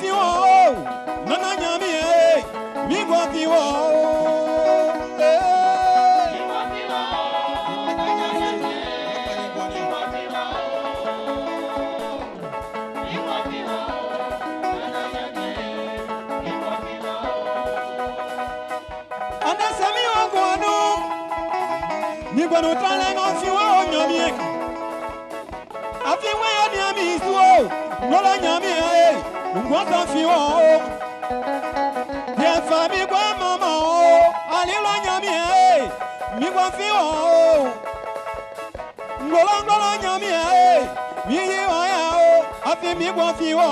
fiwo nana nyami mi gwa fiwo anda sami ogwanu mi gwa no tale no fiwo nyami afi we ya nyami suo nola nyami ngwata fiwo ya fami gwa mama alilo nyami mi gwa fiwo ngolo nyami mi yi wa ya afi mi gwa fiwo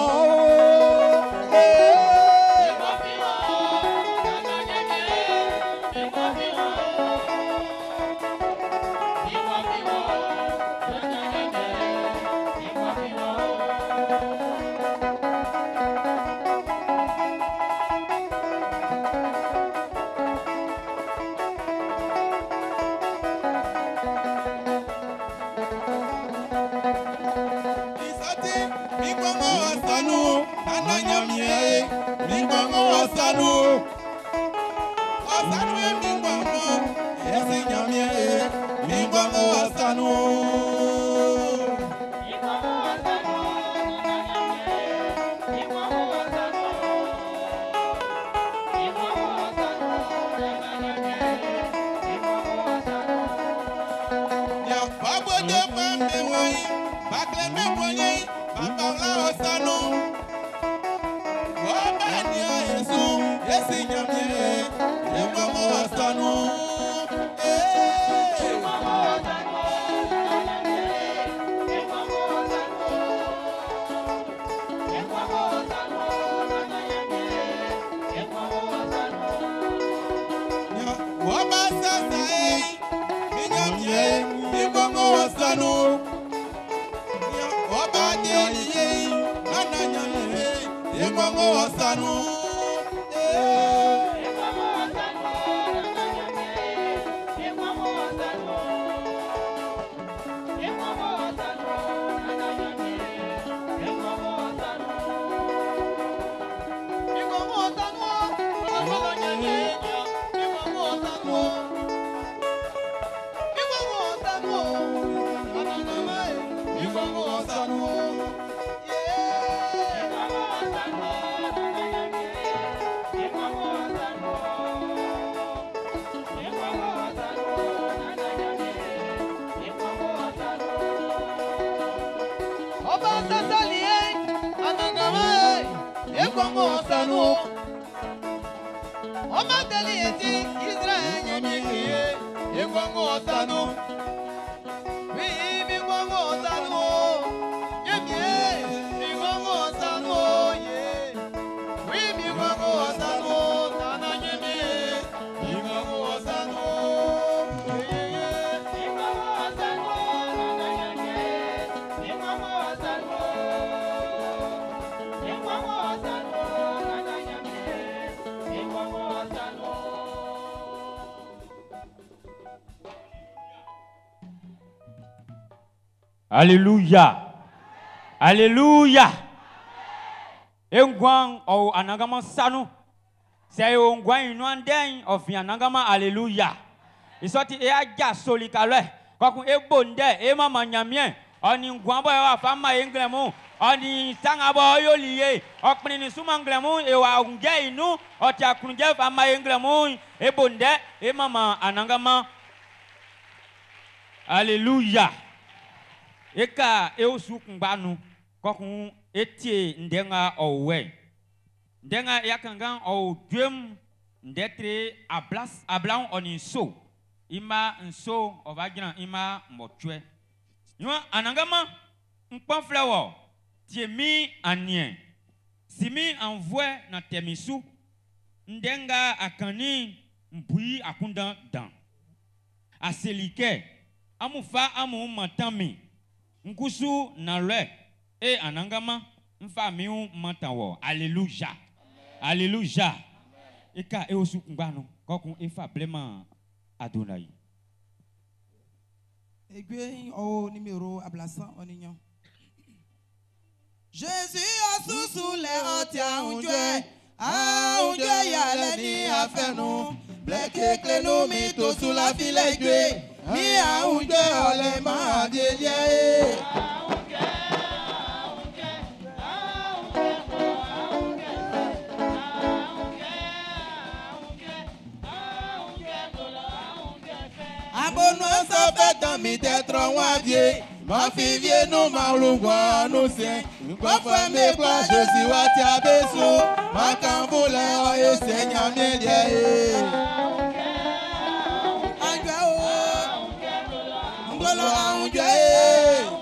Alléluia. Alléluia. Engwan o anagama sanu. C'est ongwan inwanden of anagama alléluia. Isoti e aja soli kalwe. Kokun e bonde e mama nyamien. Oni ngwan boy wa fama englemu. Oni sanga boy yoliye. Okpini ni suma englemu e wa unge inu. Oti akunje fama englemu e bonde e mama anagama. Alléluia. Eka eusu kumbanu kokun etie ndenga owe ndenga yakangan o dwem ndetre ablan oninso ima nso ovagina ima motwe nywa anangama nkpanflewo tiemi anien simi envoie na temisu ndenga akani mbui akunda dan aselike amufa amu matami Nkusu na le e anangama mfa miu matawo alléluia alléluia eka e osu ngbanu kokun efa blema Adonai egwe o numéro ablasan oninyo Jésus a sous les hôtes à un dieu y'a l'ennemi à faire nous. Bleke clé nous mit sous la filet Dieu. Mi a un dieu les mains déliées. Abonne ça fait dans mi tête en vieux. Ma fille vient nous malougois nous sien. Quoi faire mes plats je suis wati abesu. Ma can voulait et seigneur mielier. Angao. Ngolo angao.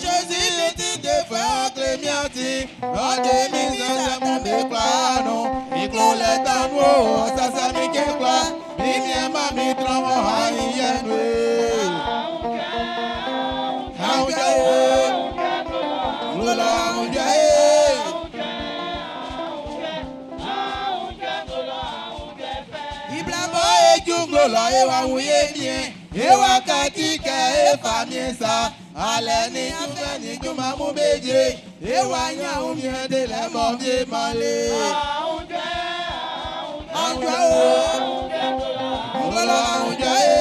Jésus l'était de faire clémiati. Rodé mis en mon déclano. Micro les tanouos, ça ça mi kekla. Mi mien mami tramo haïenwe. Angao. Ngolo angao. Iblabo e junglo e wa wuye bien. E wa katika e famien sa. Aleni afeni juma mu beje e wa nya o mi de le mo bi male anja o ngolo anja e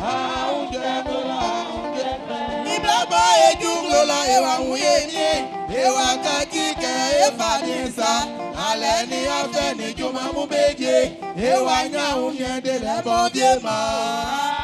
anja ni baba e junglo la e wa wuye ni e wa ka ki ke e fa ni sa aleni afeni juma mu beje e wa nya o mi de le mo bi male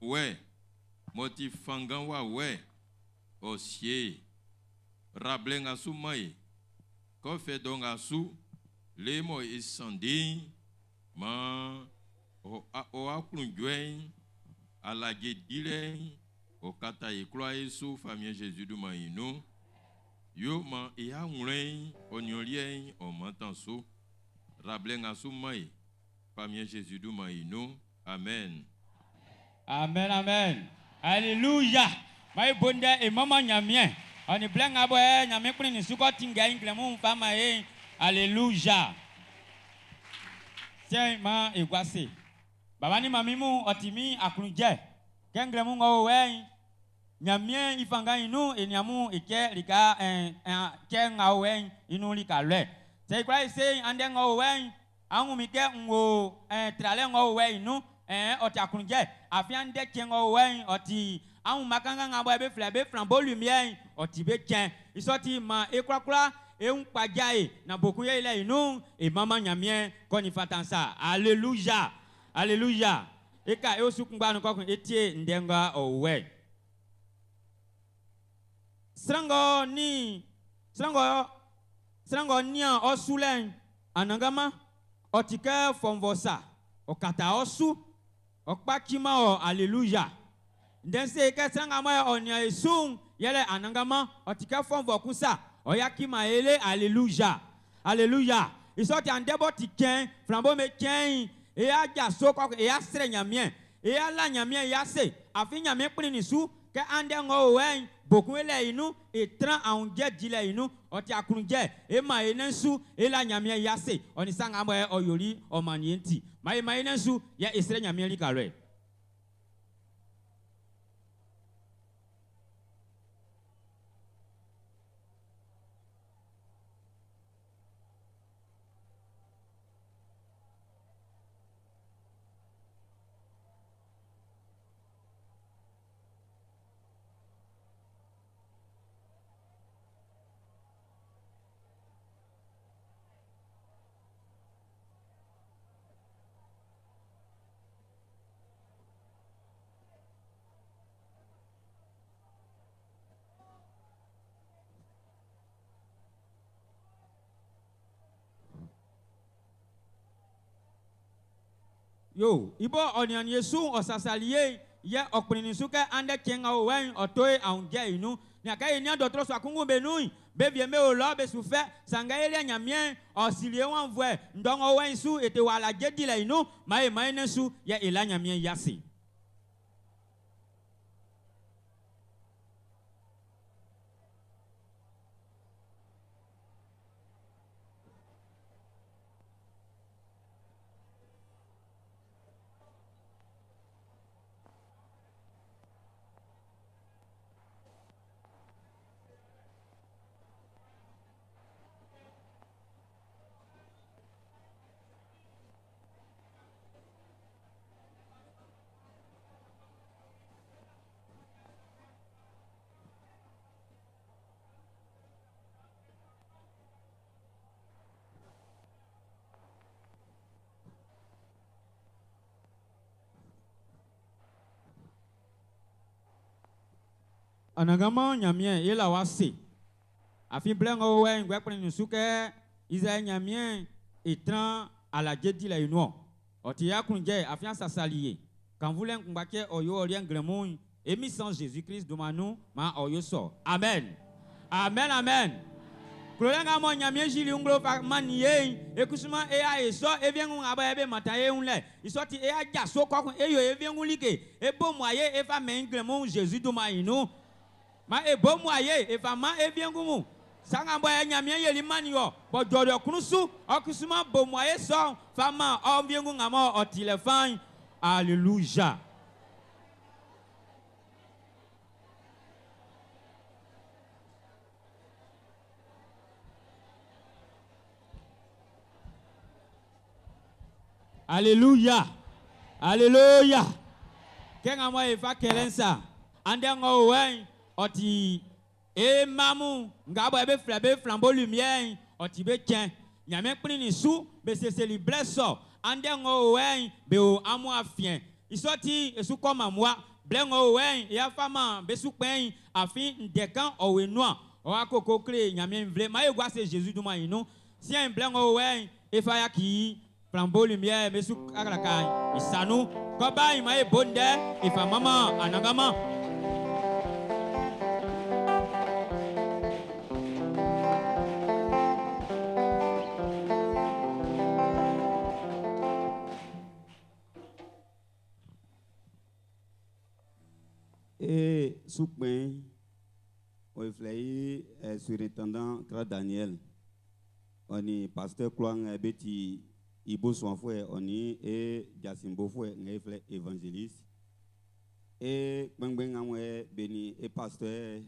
Ouais, motif fangan wa ouais, osier, rablen asu mai, ko fait donc asu, les mots isandi, man, o aklunjuen, à la guédile, au kata ekloa sous famille Jésus du maïno, yo man e a moulen, onyolien, o mantanso, rablen asu mai, famille Jésus du maïno, amen. Amen, amen. Alléluia. Maï bonde et maman nyamien. On est plein à boire, nyamien pour une soukotte tingaïn, clément, femme aïe. Alléluia. Tiens, ma et guassé. Babani mamimou, otimi, aklunje. Ken clément, owen. Nyamien, ifanga inu, et nyamou, et ke, lika, ken awen, inu lika le. C'est quoi, c'est, anden owen, angumike, ngo, tralen owen, inu. Oti akunje afian de kengo wen oti amu makanga ngabo ebe flebe flambeau lumière oti be ken isoti ma ekwakura e unpajae na bokuye ile inu e mama nyamien koni fatansa alléluia alléluia eka e osukungba no kokun etie ndenga owe srango nia osulen anangama otike fonvosa okata osu okpakima o alléluia ndense ke sanga ma onia esung yele anangama otika fonvo kusa oyakima ele alléluia alléluia isoti andebo tiken flambo me ken e aja soko e asre nyamien e ala nyamien yase afi nyamien pini su ke ande ngo wen bokun ele inu e tran aunje dile inu oti akunje e ma enensu e la nyamien yase oni sanga ma oyori o manienti mai nensu ya esre nyamien likare Yo, ibo onion yesu osasaliye ye okprinisuke ande kenga owen otoe aunje inu nyaka enya dotro so akungu benui bevie me olo be soufe sanga ele nyamien osilie wan vwe ndongo wen su ete wala jedi la inu mae maene su ye ela nyamien yasi. Anagama nyamien yela wase afi blengo we ngwe prin suke iza nyamien etran ala jedi la ino oti yakunje afi asasaliye quand vous l'engbake oyo orien gremon emi sans Jésus-Christ domanu ma oyo so amen amen amen Klolenga mo nyamien jili nglo fa maniye ekusuma e a eso eviengu aba ebe mataye unle isoti e a jaso ko eyo eviengu like ebo moye e fa men gremon Jésus domanu ma ebo moye e fa ma eviengu sanga boya nyamien yeli manio bo jodo kunusu okusuma bo moye so fa ma oviengu ngamo otilefan alléluia. Alléluia. Alléluia. Kenga moi e fa kelensa. Ande ngo wen oti e mamu ngabo ebe flabe flambeau lumière oti be tien. Nyame prin ni su be se célébrer so. Ande ngo wen be o amu afien. Isoti esu koma moi blengo wen ya fama be su pen afin ndekan owe noa. O akoko kre nyame vle ma e gwa se Jésus duma inu. Si en blengo wen e fa ya ki flambeau lumière mesu akalaka isanu koba ima e bonde ifa mama anagama et soukben o flei surintendant Claude Daniel oni pasteur Kloang beti Ibo son frère oni et Jasimbo frère ngefle évangéliste et bengben amwe beni et pasteur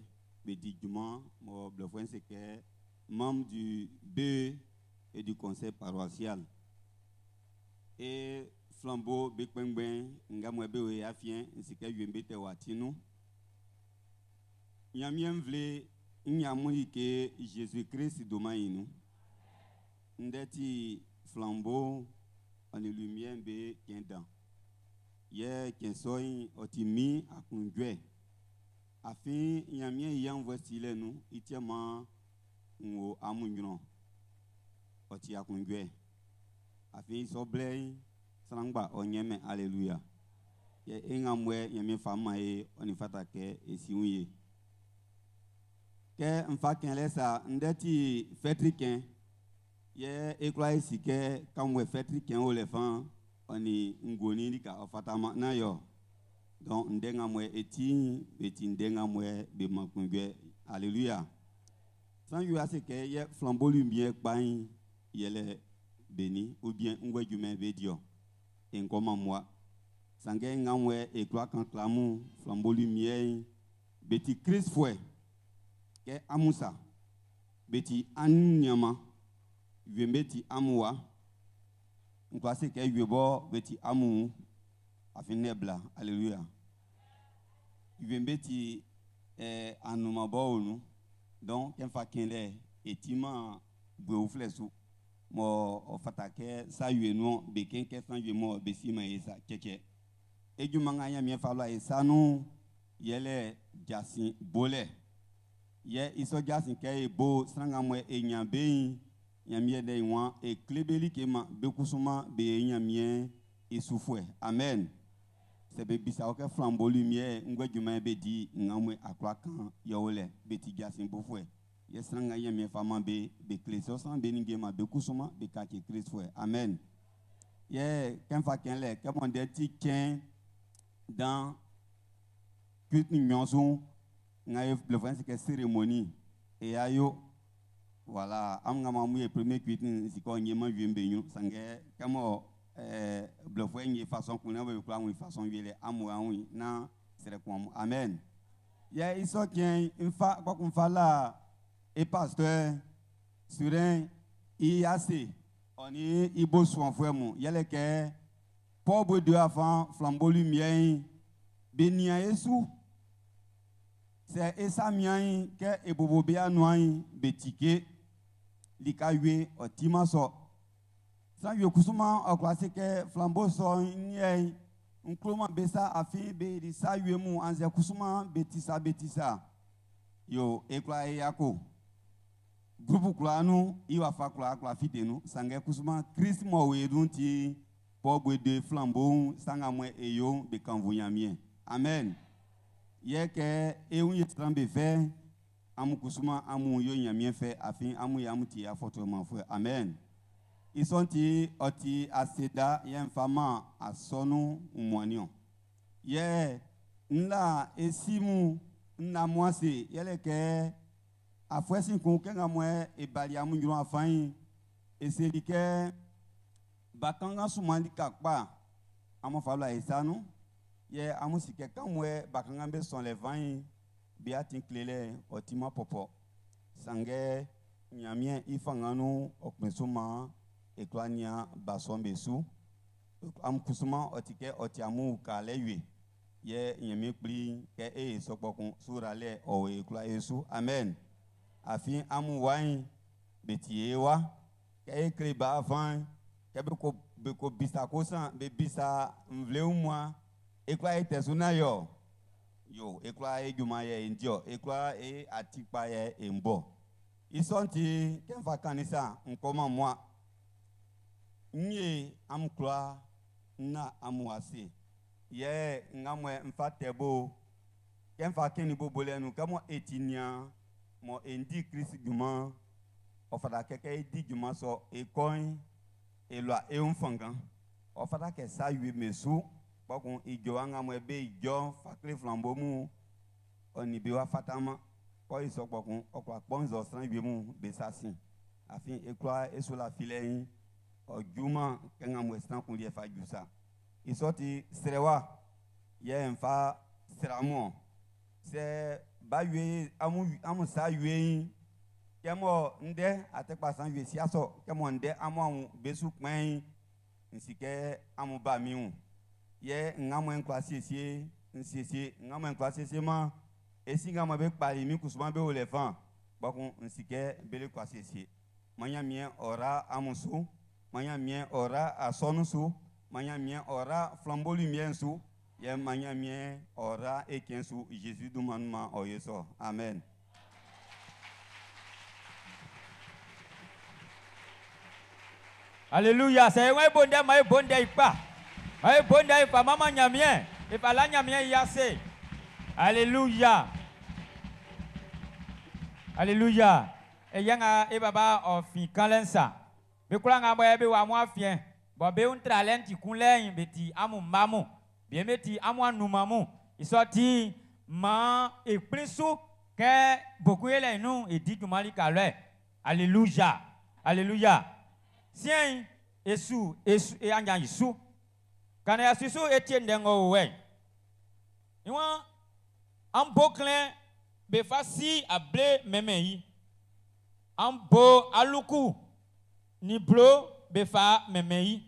bedi Juma mo blefuen c'est que membre du B et du conseil paroissial et flambeau big bengben ngamwe be afien c'est que yembete watinu nyamien vle nyamu ke Jésus-Christ domainu ndeti flambeau en lumière be kendan ye kensoy otimi akundwe afin yamien yan voistile nu itiama ngo amunyo oti akundwe afin soblei sangba onyeme alléluia ye engamwe yamien fama e onifata ke esiunye ke mfa kenlesa ndeti fetriken ye ekwa sike kamwe fetri ken o le fan oni ngoni ni ka ofatama na yo donc ndenga mwe eti beti ndenga mwe be makungwe alléluia sans yu asike ye flambeau lumière pain yele béni ou bien ngwe jume be dio en comment moi sange ngamwe ekwa kan klamu flambeau lumière beti Christ fouet ke amusa beti anyama Yembeti amwa nkwase ke yebo beti amu afinebla alléluia yembeti anuma bonu donc en fa kenle etima bwe flesu mo ofatake sa yueno be kenke san yuemo be sima esa keke ejumanga nya mi falwa esanu yele jasin bole ye iso jasin ke bo sanga mo enyambe nyamie de wan e klebeli kema be kusuma be nyamie et souffle. Amen. C'est bébé ça que flambeau lumière ngwe djuma be di ngamwe akwa kan yole beti gasin bofwe. Yesranga yeme fama be kleso san be ningema be kusuma be kake Christ. Amen. Quand fa ken le que mon deti ken dans culte nyonson ngaye le vrai c'est que cérémonie et ayo voilà am ngama mu premier culte si ko nyema yembe nyu sange kamo le vrai ni façon qu'on a veut quoi une façon yele amu amu na c'est comme amen. Il so ken une fa quoi qu'on fa là et pasteur sur un IAC on est ibo son frère mon yele ke pauvre de avant flambeau lumière benia yesu c'est esa mian que ebobo bia noin betike likaywe otima so san yo kusuma o classe que flambeau so nyei nkloma besa afi be di sa yemu anze kusuma betisa yo ekla yako grupu klanu iwa fa kla fitenu sange kusuma Christ mo wedunti pobre de flambeau sanga mwe eyo be kanvuyamien. Amen. Yeke eun yetrambe fe amu kusuma amu yo nyamien fe afin amu yamuti ya fortement frère. Amen. Ils sont oti aseda yen fama asonu umwanion. Ye nla esimu na mwase yele ke afwesi kun kenga mwe e bali amu njuro afan e selike bakanga sumandi kakpa amu fabla esanu. Ye amusike kamwe bakangambe son les vins biatin klele otima popo sange nyamien ifanganu okmesuma eklania basombesu amkusuma otike otiamu kalewe ye nyamie pli ke sokpokun surale o ekla yesu. Amen. Afin amu wain betiewa ke kreba avant ke beko bisa kosan be bisa mvleumwa ekwa etesuna yo ekwa ejuma ye indio ekwa atipa ye embo isonti kenfa kanisa nkoma moi nye amkla na amuase ye ngamwe mfatebo kenfa kenibo bolenu kamo etinia mo endi Christ juma ofada keke edi juma so ekoin elwa eunfangan ofada ke sa yu mesu bakon ijo anga mwebe ijo fakle flambeau mu oni biwa fatama ko iso bakon okwa bonzo san yemu besasin afin ekwa esola filein ojuma kenga mwestan kun lie fa jusa isoti serewa ye mfa seramo se baywe amu sa ywe kemo nde atekpa san ywe siaso kemo nde amu besu kwen nsike amu ba miun ye ngamwe nkwasiesie nsiesie ngamwe nkwasiesie ma esi ngamwe be pali mi kusuma be olefan bakun nsike bele kwasiesie manya mien ora amusu manya mien ora asonusu manya mien ora flambeau lumière su ye manya mien ora ekensu Jésus du manuma oyeso. Amen. Alléluia. C'est un bonde mai bonde ipa. Ay bonda ifa mama nyamien ifa la nyamien yase. Alléluia. Alléluia. E yanga e baba ofi kalensa. Be kula nga boye be wa mo afien. Bo be un talent kunlen beti amu mamu. Bien meti amu anumamu. Isoti ma e prisu ke beaucoup ele nu e di tumali kalwe. Alléluia. Alléluia. Sien esu e anya isu. Quand ya susu Etienne dengo we. Iwa ambo clan be fasi able memei. Ambo aluku ni blo be fa memei.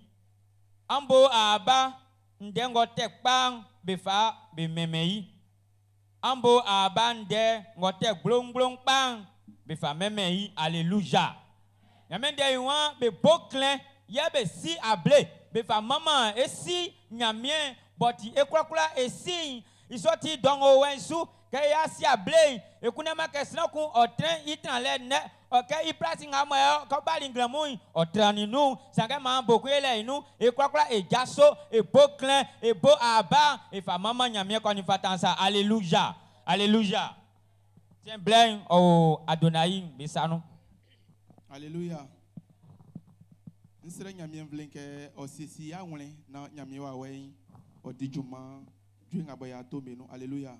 Ambo aba ndengo tekpang be fa be memei. Ambo aba nde ngotek blong pang be fa memei. Alléluia. Yamende iwa be boklen ya be si able be fa mama esi nyamien boti ekwakula esi isoti dongo wensu ke ya si able ekunema kesna ku otren itran le ne OK, il place un moyen, quand il y a un moyen, on traîne nous, ça a beaucoup de nous, et quoi, et jasso, et beau clin, et beau abat, et fa maman y a mieux qu'on y fait ça. Alléluia. Alléluia. Tiens, blain au Adonai, Bessano. Alléluia. Nous serons bien que aussi si ya wole na nyami wa wei o dijuma dwinga boya to menu. Alléluia.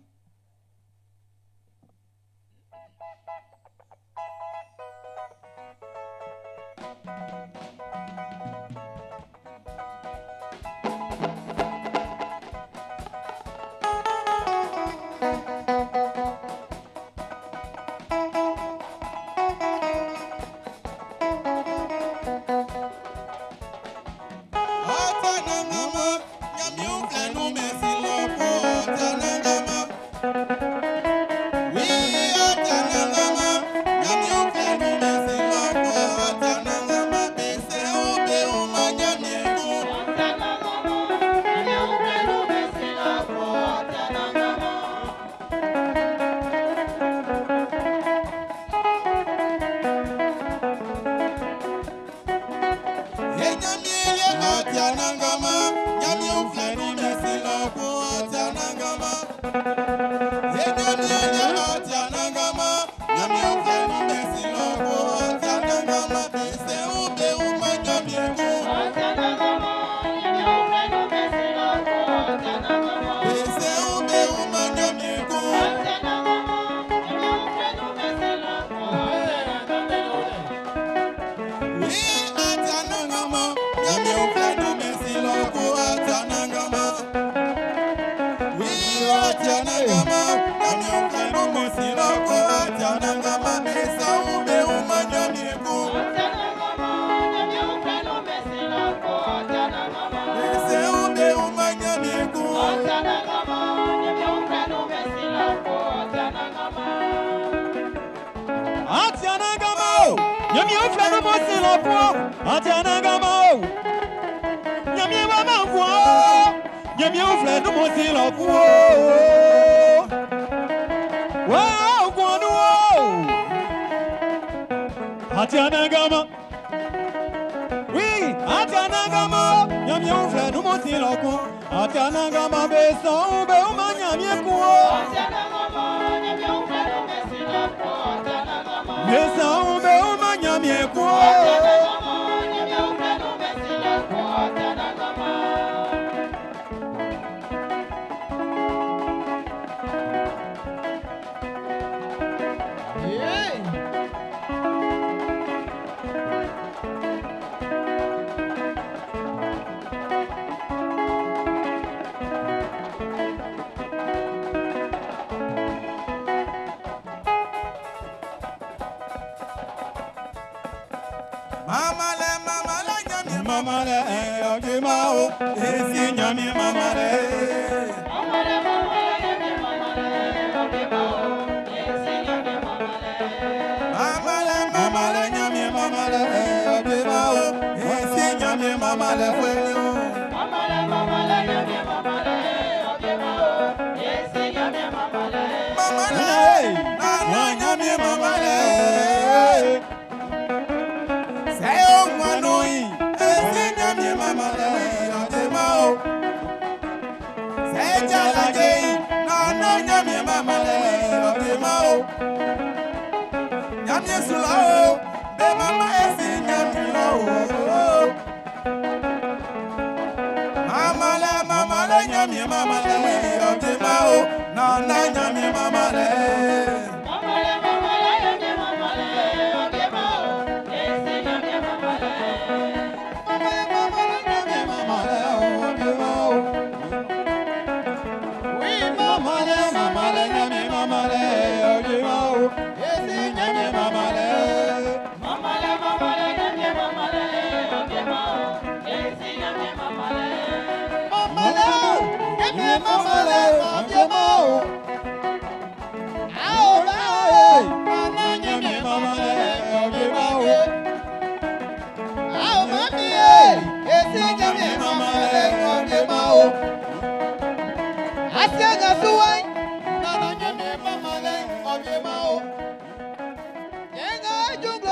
Jungle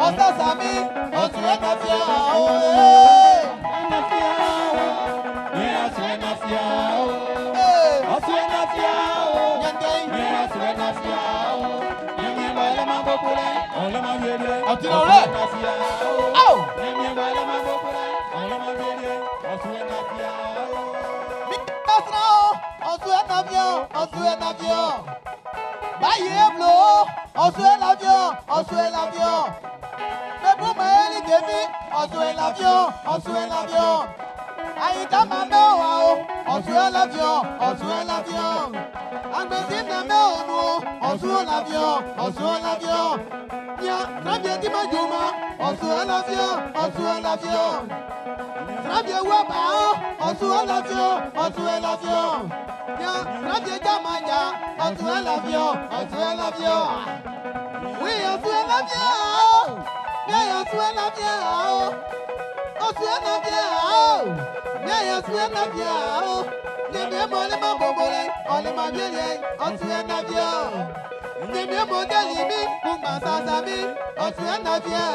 Osasami, Osuena Fiao, Osuena Fiao, Osuena Fiao, Osuena Fiao, Yemi Wale Mabopule, Olema Yele, Osuena Fiao, Yemi Wale Mabopule, Olema Yele, Osuena Fiao, Osuena Fiao, Osuena Fiao, Bayeblo, Osuena Fiao, Osuena Fiao. Pour Maëli Demi, on souhaite l'avion, on souhaite l'avion. Aïda Mambo, on souhaite l'avion, on souhaite l'avion. Angbesi Nambo, on souhaite l'avion, on souhaite l'avion. Nya, Rabia Dimajuma, on souhaite l'avion, on souhaite l'avion. Rabia Waba, on souhaite l'avion, on souhaite l'avion. Nya, Rabia Jamaya, on souhaite l'avion, on souhaite l'avion. Oui, on souhaite l'avion. Bien, on souhaite l'avion. On souhaite l'avion. Bien, on souhaite l'avion. Bien, bien, on les m'a bobolé. On les m'a bien, on souhaite l'avion. Bien, bien, mon délimi, pour ma sasami. On souhaite l'avion.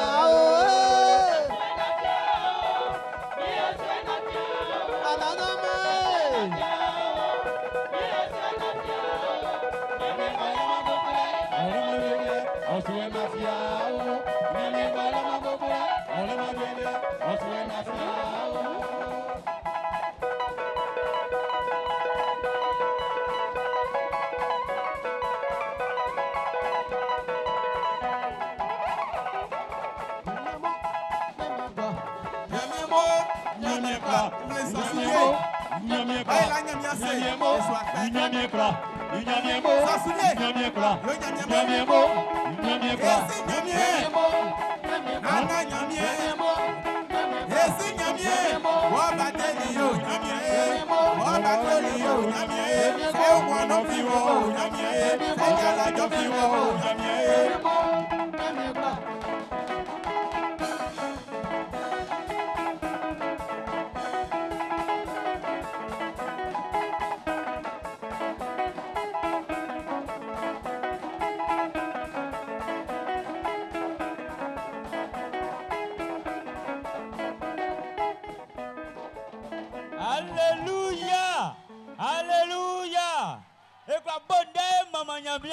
Alléluia! Alléluia! Et quoi bonde mama nyamie.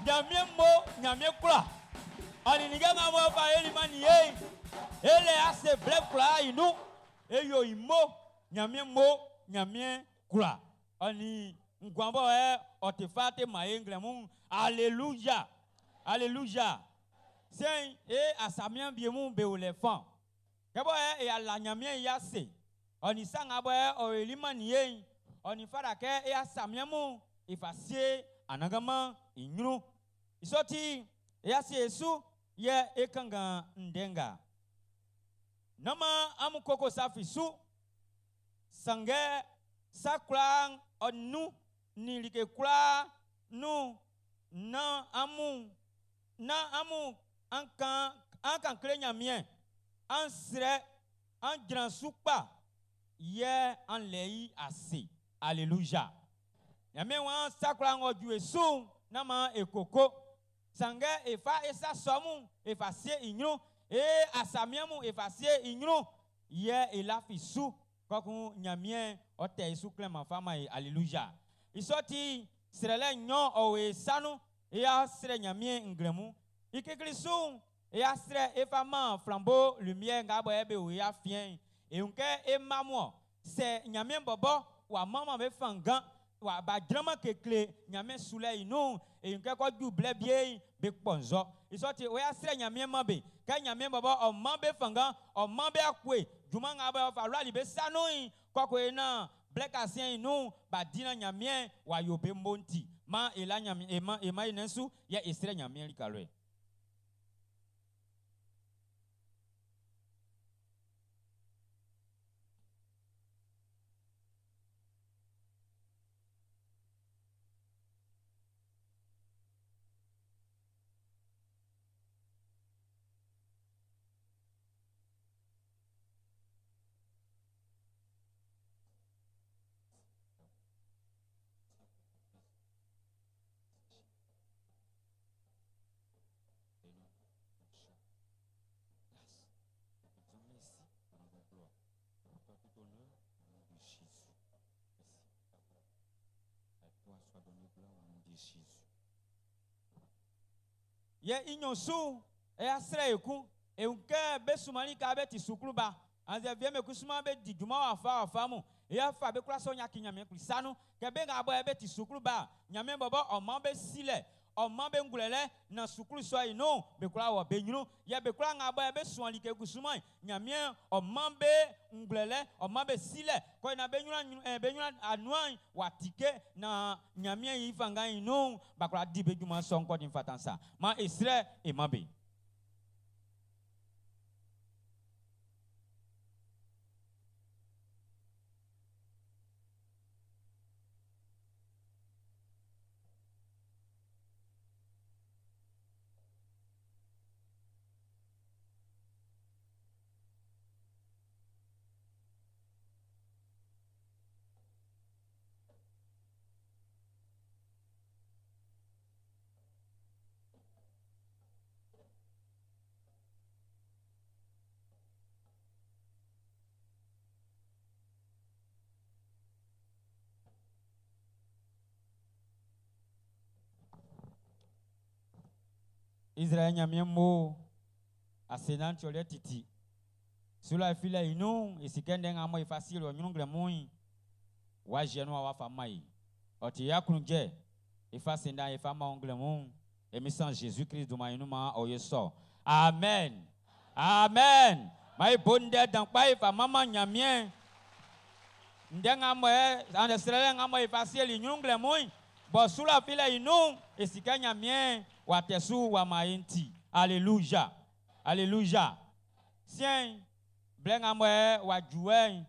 Nyamie mo, nyamie kula. Ani niga mamo fa elimani ye. Ele ase black kula inu. Eyo imo, nyamie mo, nyamie kula. Ani ngwambo otefate maengle mun. Alléluia! Alléluia! C'est asamien biemu be olefan. Kebo e ala nyamie yase. Oni sanga boy o elimani ye. Oni fara ke asamiamu ifasie anagama inyru. Isoti yasi Yesu ye ekanga ndenga. Nama amukoko safisu sange saklang onu nilike kula nu na amu ankan klenya mien ansre an grand soupa ye an lei asi. Alléluia. Yame wan sakla ngoju esu nama ekoko sange efa esa somu efasie inyu asamiamu efasie inyu ye elafisu koku nyamie ote isu klema fama. Alléluia. Isoti srele nyon owe sanu ya sre nyamie ngremu ikeklisu ya sre efama flambeau lumière ngabo ebe o ya fien e unke emamo se nyamie bobo wa mama me fangan wa ba drama kekle nyame sule inu e unke ko double bie be ponzo isoti o ya sre nyame mabe ka nyame baba o mabe fangan o mabe akwe juma ngabo fa rali be sanoi koko ena black asien inu ba dina nyame wa yobe monti ma ela nyame ema inensu ya esre nyame likalwe. gloire soit donnée, gloire au nom de Jésus. Ye inyosu e asre eku e unke be sumani ka be ti sukruba anze vie me kusuma be di djuma afa mu e afa be kura so nya kinyame krisanu ke be ga bo e be ti sukruba nyame bobo o man be sile o man be ngulele na sukru so ino be kura wo be nyunu ye be kura nga bo e be suan like kusuma nyame o man be ngulele o man be sile ko na be nyuna anuan watike na nyame yi fanga ino ba kura di be djuma so nko din fatansa ma esre e mabe. Israël nyamiembo asenan chole titi sula fila inu isikende ngamo ifasilo nyungle mui wa jeno wa famai oti yakunje ifasenda ifama ongle mu emisan Jésus Christ do mainuma oyeso amen amen mai bonde dan pa ifa mama nyamien ndenga mo ande sele ngamo ifasilo nyungle mui bo sula fila inu isikanya mien watesu wa mainti. Alléluia. Alléluia. Sien blenga mwe wa juwe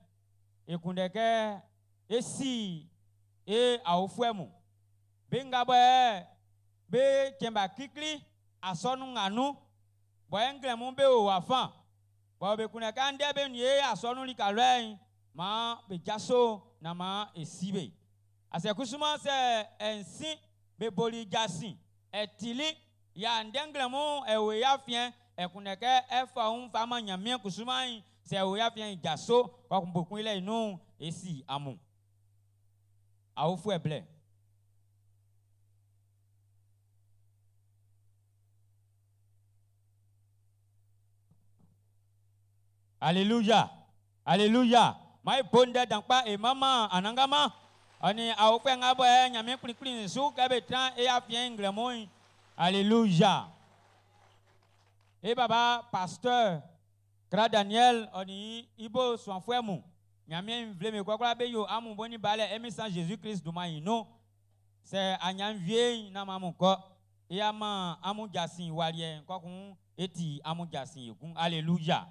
ekundeke esi e aufwemu. Benga bwe be kemba kikli asonu nganu bo engle mu be o afan. Bo be kuneka ande be nie asonu likalwe ma be jaso na ma esibe. Ase kusuma se ensi be boli jasin etili ya ndenglemo ewe ya fien ekuneke efa fama nyamien kusumai se ewe ya fien jaso kwa kumbokun ile inu esi amu aofu eble Alléluia Alléluia mai bonde dankpa e mama anangama ani aofu ngabo nyamien klikli su kabe tran e ya fien nglemo. Alléluia. Et baba pasteur Gra Daniel oni ibo son frère mu nyamien vle me kwa be yo amu boni bale emisan Jésus Christ do maino c'est anyan vie na mamu ko e ama amu jasin walien ko kun eti amu jasin ekun. Alléluia.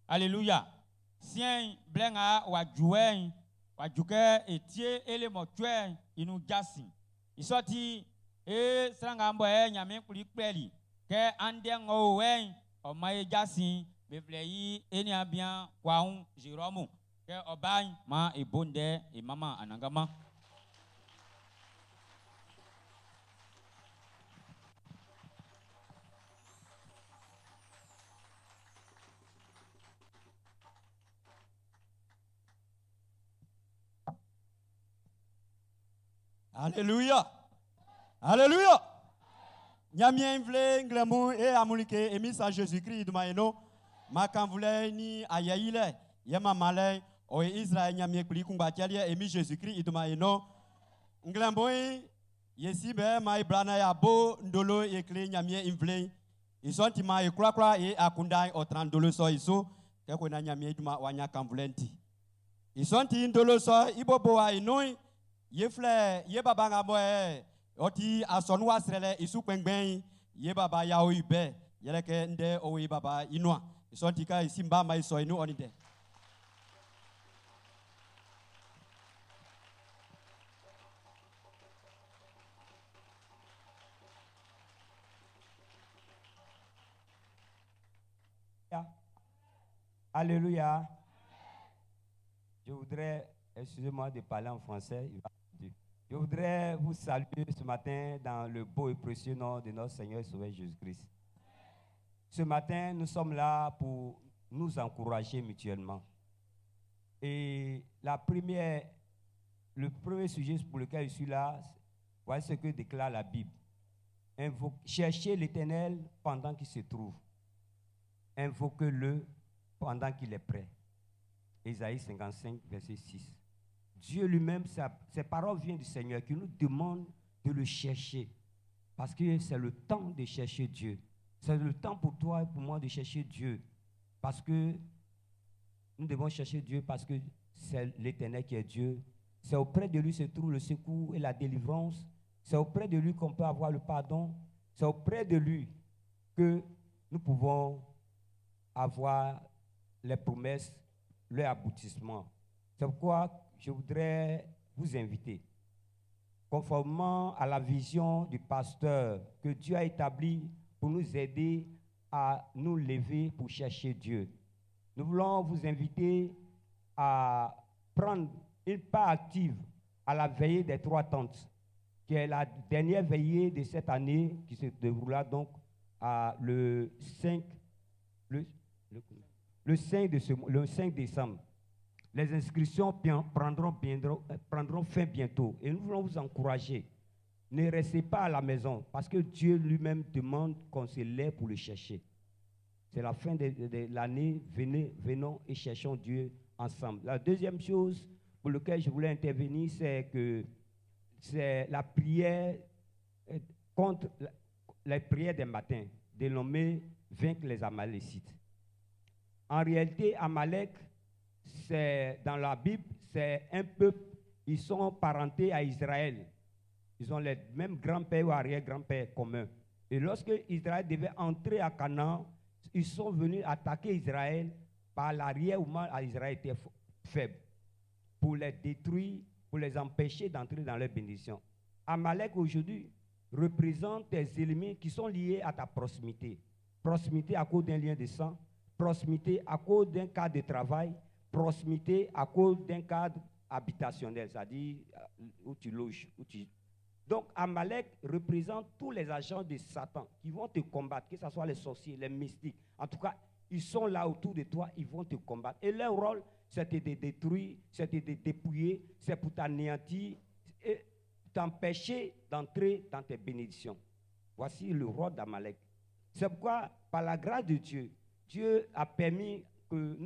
Alléluia. Sien blenga wa juwe wa juke etie ele mo tue inu jasin isoti e sranga mbo nyame kuli kweli ke ande ngo wen o mai jasin be vleyi eni abian kwa un Jérôme ke oban ma ebonde e mama anangama. Alléluia. Alléluia. Nyamien vle nglemu e amulike emisa Jésus-Christ du maeno makamvule ni ayaile yema male o Israël nyamien kuli kumba tialia emi Jésus-Christ du maeno nglemboi yesibe mai brana ya bo ndolo ekle nyamien invle isonti ma ekrakra e akundai o 30 dolo so iso ke ko na nyamien duma wanya kamvulenti isonti ndolo so ibobo wa inoi yefle ye baba ngamo oti asonu wasrele isu kpengben ye baba ya oibe yeleke nde owi baba inwa isonti ka isimba mai so inu onide. Alléluia. Je voudrais, excusez-moi de parler en français. Je voudrais vous saluer ce matin dans le beau et précieux nom de notre Seigneur et Sauveur Jésus-Christ. Ce matin, nous sommes là pour nous encourager mutuellement. Et le premier sujet pour lequel je suis là, Voici ce que déclare la Bible. Cherchez l'Éternel pendant qu'il se trouve. Invoquez-le pendant qu'il est prêt. Ésaïe 55, verset 6. Dieu lui-même, ses paroles viennent du Seigneur qui nous demande de le chercher. Parce que c'est le temps de chercher Dieu. C'est le temps pour toi et pour moi de chercher Dieu. Parce que nous devons chercher Dieu parce que c'est l'Éternel qui est Dieu. C'est auprès de lui se trouve le secours et la délivrance. C'est auprès de lui qu'on peut avoir le pardon. C'est auprès de lui que nous pouvons avoir les promesses, leur aboutissement. C'est pourquoi je voudrais vous inviter, conformément à la vision du pasteur que Dieu a établie pour nous aider à nous lever pour chercher Dieu. Nous voulons vous inviter à prendre une part active à la veillée des 3 tentes, qui est la dernière veillée de cette année, qui se déroulera donc le 5 décembre. Les inscriptions prendront fin bientôt. Et nous voulons vous encourager. Ne restez pas à la maison, parce que Dieu lui-même demande qu'on se lève pour le chercher. C'est la fin de l'année. Venons et cherchons Dieu ensemble. La deuxième chose pour laquelle je voulais intervenir, c'est la prière contre les prières des matins, dénommée Vaincre les Amalécites. En réalité, Amalek, dans la Bible, c'est un peuple, ils sont parentés à Israël. Ils ont les mêmes grands-pères ou arrière-grands-pères communs. Et lorsque Israël devait entrer à Canaan, ils sont venus attaquer Israël par l'arrière où Israël était faible, pour les détruire, pour les empêcher d'entrer dans leur bénédiction. Amalek aujourd'hui représente des éléments qui sont liés à ta proximité. Proximité à cause d'un lien de sang, proximité à cause d'un cadre de travail, proximité à cause d'un cadre habitationnel, c'est-à-dire où tu loges. Donc, Amalek représente tous les agents de Satan qui vont te combattre, que ce soit les sorciers, les mystiques. En tout cas, ils sont là autour de toi, ils vont te combattre. Et leur rôle, c'est de te détruire, c'est de te dépouiller, c'est pour t'anéantir et t'empêcher d'entrer dans tes bénédictions. Voici le rôle d'Amalek. C'est pourquoi, par la grâce de Dieu, Dieu a permis que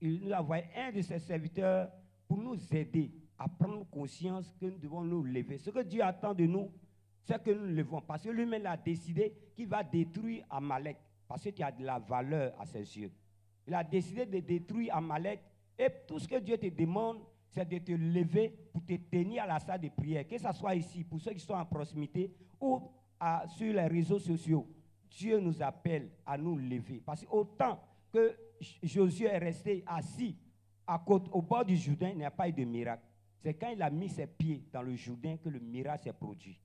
il nous a envoyé un de ses serviteurs pour nous aider à prendre conscience que nous devons nous lever. Ce que Dieu attend de nous, c'est que nous nous levons. Parce que lui-même a décidé qu'il va détruire Amalek. Parce qu'il a de la valeur à ses yeux. Il a décidé de détruire Amalek. Et tout ce que Dieu te demande, c'est de te lever pour te tenir à la salle de prière. Que ce soit ici, pour ceux qui sont en proximité, ou sur les réseaux sociaux. Dieu nous appelle à nous lever. Parce qu'autant que Josué est resté assis au bord du Jourdain, il n'y a pas eu de miracle. C'est quand il a mis ses pieds dans le Jourdain que le miracle s'est produit.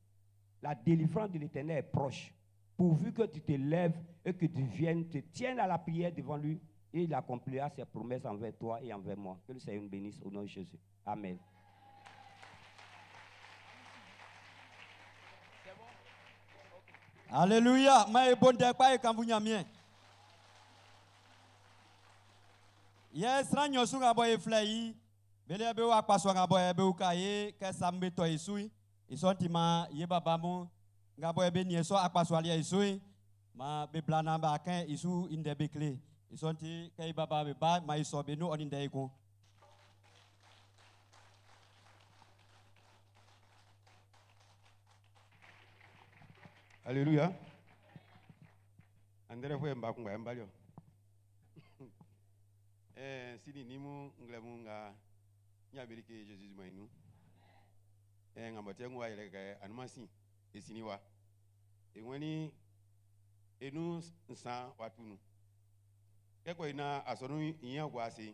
La délivrance de l'Éternel est proche. Pourvu que tu te lèves et que tu viennes, te tiennes à la prière devant lui, et il accomplira ses promesses envers toi et envers moi. Que le Seigneur nous bénisse au nom de Jésus. Amen. Alléluia. Mais bon départ quand vous n'yamien. Yes, ranyo sunga boy flai. Bele be wa paswa nga boy be ukaye ke sambe to isui. Isontima ye baba mo nga boy be nieso akpaswa lia isui. Ma be blana ba kan isu inde be kle. Isonti ke baba be ba ma iso be no oninde iko. Alléluia. André foi mbakunga embalio. Sini nimu nglemu nga nyabirike Jesus mainu. Ngamote ngwa ile ka anumasi esiniwa. Enwani enu nsa watunu. Keko ina asonu iya gwase.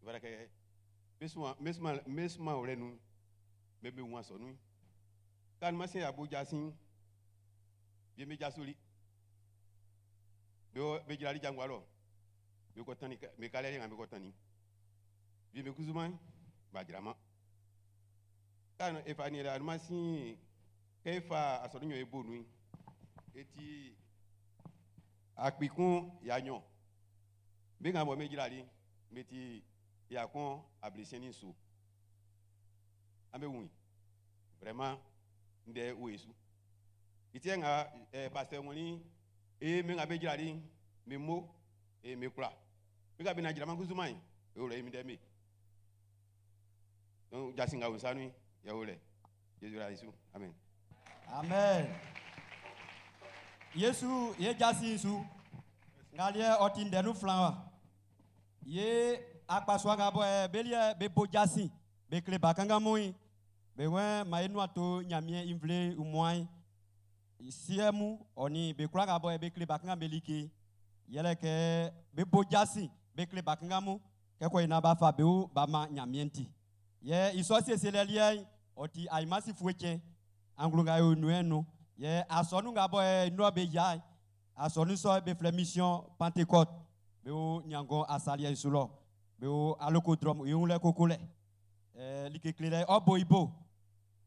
Baraka mesma orenu mebe nwa sonu. Kan masi abuja sin bien média soli be jilali jangwalo be ko tani me kalele ngam ko tani bien me kuzuman ba jirama kan e fani la masi kefa asodunyo e bonu eti akpikun yanyo be ngam me jilali meti yakon abliseni so ambe wun Vraiment, ndé ouesu. Itien a pasteur moni et me ngabe jiradi me mo et me kula. Me ngabe na jirama kuzumai e ole mi demi. Donc jasinga usanu ya ole. Jésus a Jésus. Amen. Amen. Yesu ye jasi su ngalie otin denu flanwa. Ye akpaswa ngabo belie be bo jasi be kle bakanga moi be wen maenu ato nyamie invle umwai siemu oni be kura ngabo be kle bakanga beliki yele ke be bo jasi be kle bakanga mu ke ko ina ba fa be u ba ma nyamienti ye iso seselelie oti aimasi fueche anglunga yo nuenu ye asonu ngabo no be ya asonu so be fle mission Pentecôte be o nyango asalia isulo be o alokodrom yunle kokole like klele oboibo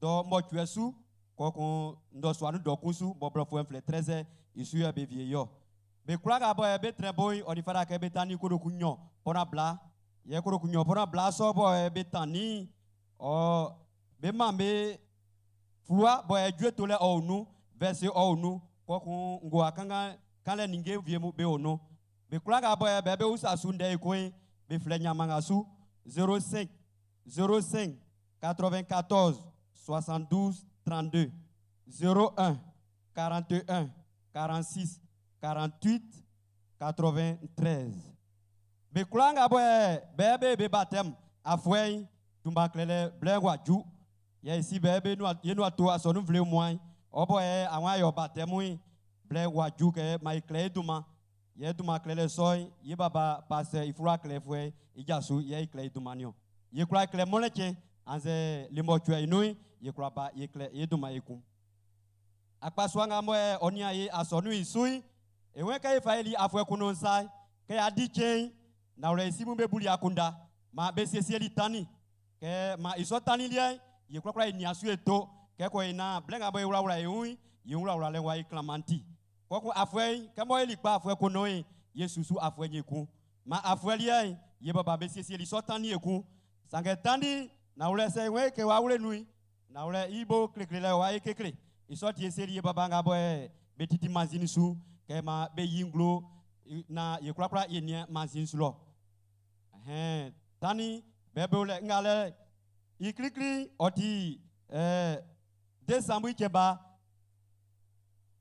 do mo tuesu kokon ndo swanu do kunsu bobro fo enfle 13 isu ya be vieyo be kura ngabo be treboy onifara ke be tani ko kunyo pona bla ye ko kunyo pona bla so bo be tani o be mambe flua bo e due tole onu verse onu kokun ngo akanga kale ninge viemu be onu be kulaga bo e bebe usa sunde koin be flenya mangasu 05 05 94 72 32 01 41 46 48 93 be kulaga bo e bebe be batem afwen tumba klele blengwa ju ye ici bebe nous yenu ato asonu vle moi obo e awon ayo batemu ble waju ke mai kle duma ye duma klele soy ye baba passe ifura kle fwe ijasu ye kle duma nyo ye kra kle moleche anze limo twa inui ye kra ba ye kle ye duma eku akpaswa ngamo e onia ye asonu isui ewe ka ifaili afwe kuno sai ke adichen na ore simu be buli akunda ma be sesieli tani ke ma isotani lie ye kwakwa ni asu eto ke ko ina blenga boy wura ewi ye wura le wa iklamanti koko afwe kamo eli pa afwe ko noi yesusu afwe nyeku ma afwe lie ye baba be sesi li sotani eku sange tandi na wure se we ke wa wure nui na wure ibo klekle wa ikekle isoti eseri ye baba nga boy betiti manzini su ke ma be yinglo na ye kwakwa ye ni manzini su lo tani bebe ngale iklikli oti décembre keba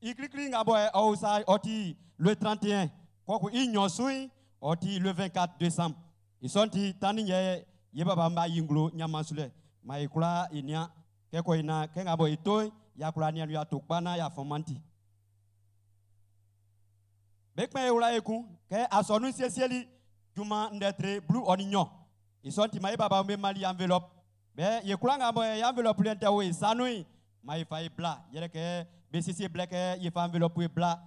iklikli ngabo ousa oti le 31 koko inyosui oti le 24 décembre isonti tani ye baba mba yinglo nyamasule maikula inia keko ina kengabo itoy yakula ni ya tokbana ya fomanti bekme ula eku ke asonu sesieli juma ndetre blue oninyo isonti mai baba mbe mali enveloppe be ye kulanga mo ya enveloppe lente we sanui mai fai bla yele ke BCC black ye fa enveloppe bla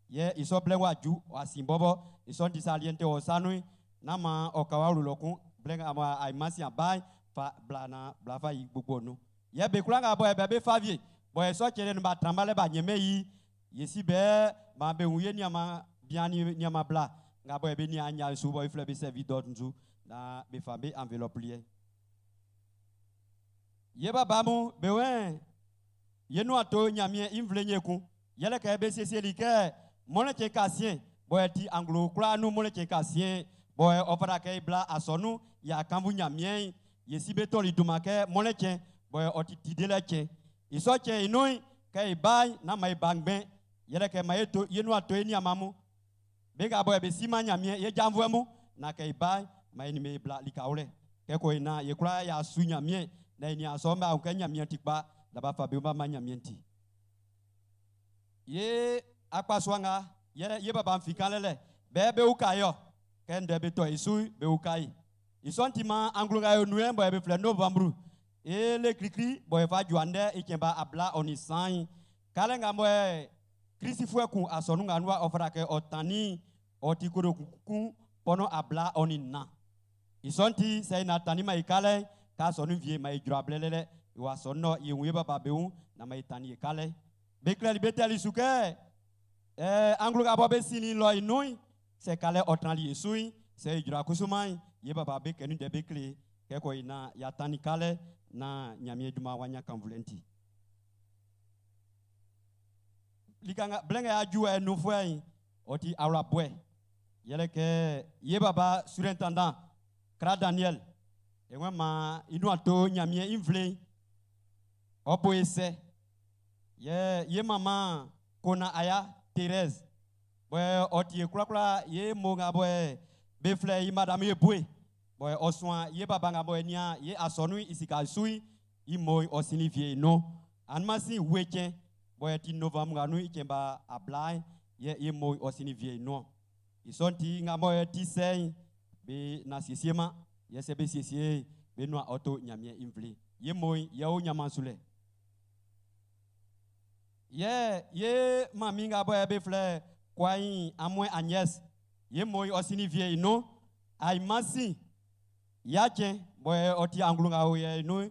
ye iso black wa ju wa simbobo isonti saliente o sanui nama okawalu lokun black ama ai masi abai fa bla na bla fa igbogbo nu ye be kulanga bo be favie bo e so kere nba trambale ba nyeme yi yesi be ma be wuye ni ama biani ni ama bla nga bo be ni anya su bo ifle be servi dotnzu na be fa be enveloppe lié ye baba mu be wen ye no ato nyamie invle nyeku yele ka be seseli ke mole ke kasien bo eti anglo kra nu mole ke kasien bo ofara ke bla asonu ya kambu nyamie yesi be to li dumake mole ke bo oti tidele ke iso ke inoi ke bai na mai bangbe yele ke maeto ye no ato eni amamu be ga bo be sima nyamie ye jamvuemu na ke bai mai ni me bla likaule ke ko ina ye kra ya su nyamie na ni asomba ukenya miantikba da ba fabi ba manya mianti ye akpaswanga ye baba mfikalele bebe ukayo kende beto isu be ukai isontima anglunga yo nuembo be fle novembre ele krikri boy fa juande ikemba abla onisan kalenga mo krisi fueku asonunga nwa ofrake otani otikoro ku pono abla onina isonti sai na tani maikale ka sonu vie mai drablele wa sonno yewe baba beun na mai tani kale bekleli beteli suke angluga bobe sini lo inui se kale otranli esui se jura kusumai ye baba be kenu de bekle ke ko ina ya tani kale na nyamie duma wanya kanvulenti likanga blenga ya juwe no foi oti awla boy yele ke ye baba surintendant Kra Daniel et moi ma inu ato nyamie invle opo ese ye mama kona aya Thérèse boy oti kura ye monga boy befle yi madame ye boy boy oswan ye baba nga boy nia ye asonu isika sui imoy osinivie no anmasi weekend boy ti novembre nganu ikemba ablai ye moy osinivie no isonti nga boy ti sei be na sisiema ye sebe sisie be no auto nyamie invli ye moy ye o nyamansule ye mami nga boy be fle kwai amwe Agnès ye moy osinivie no ai masi yache boy oti anglunga o ye no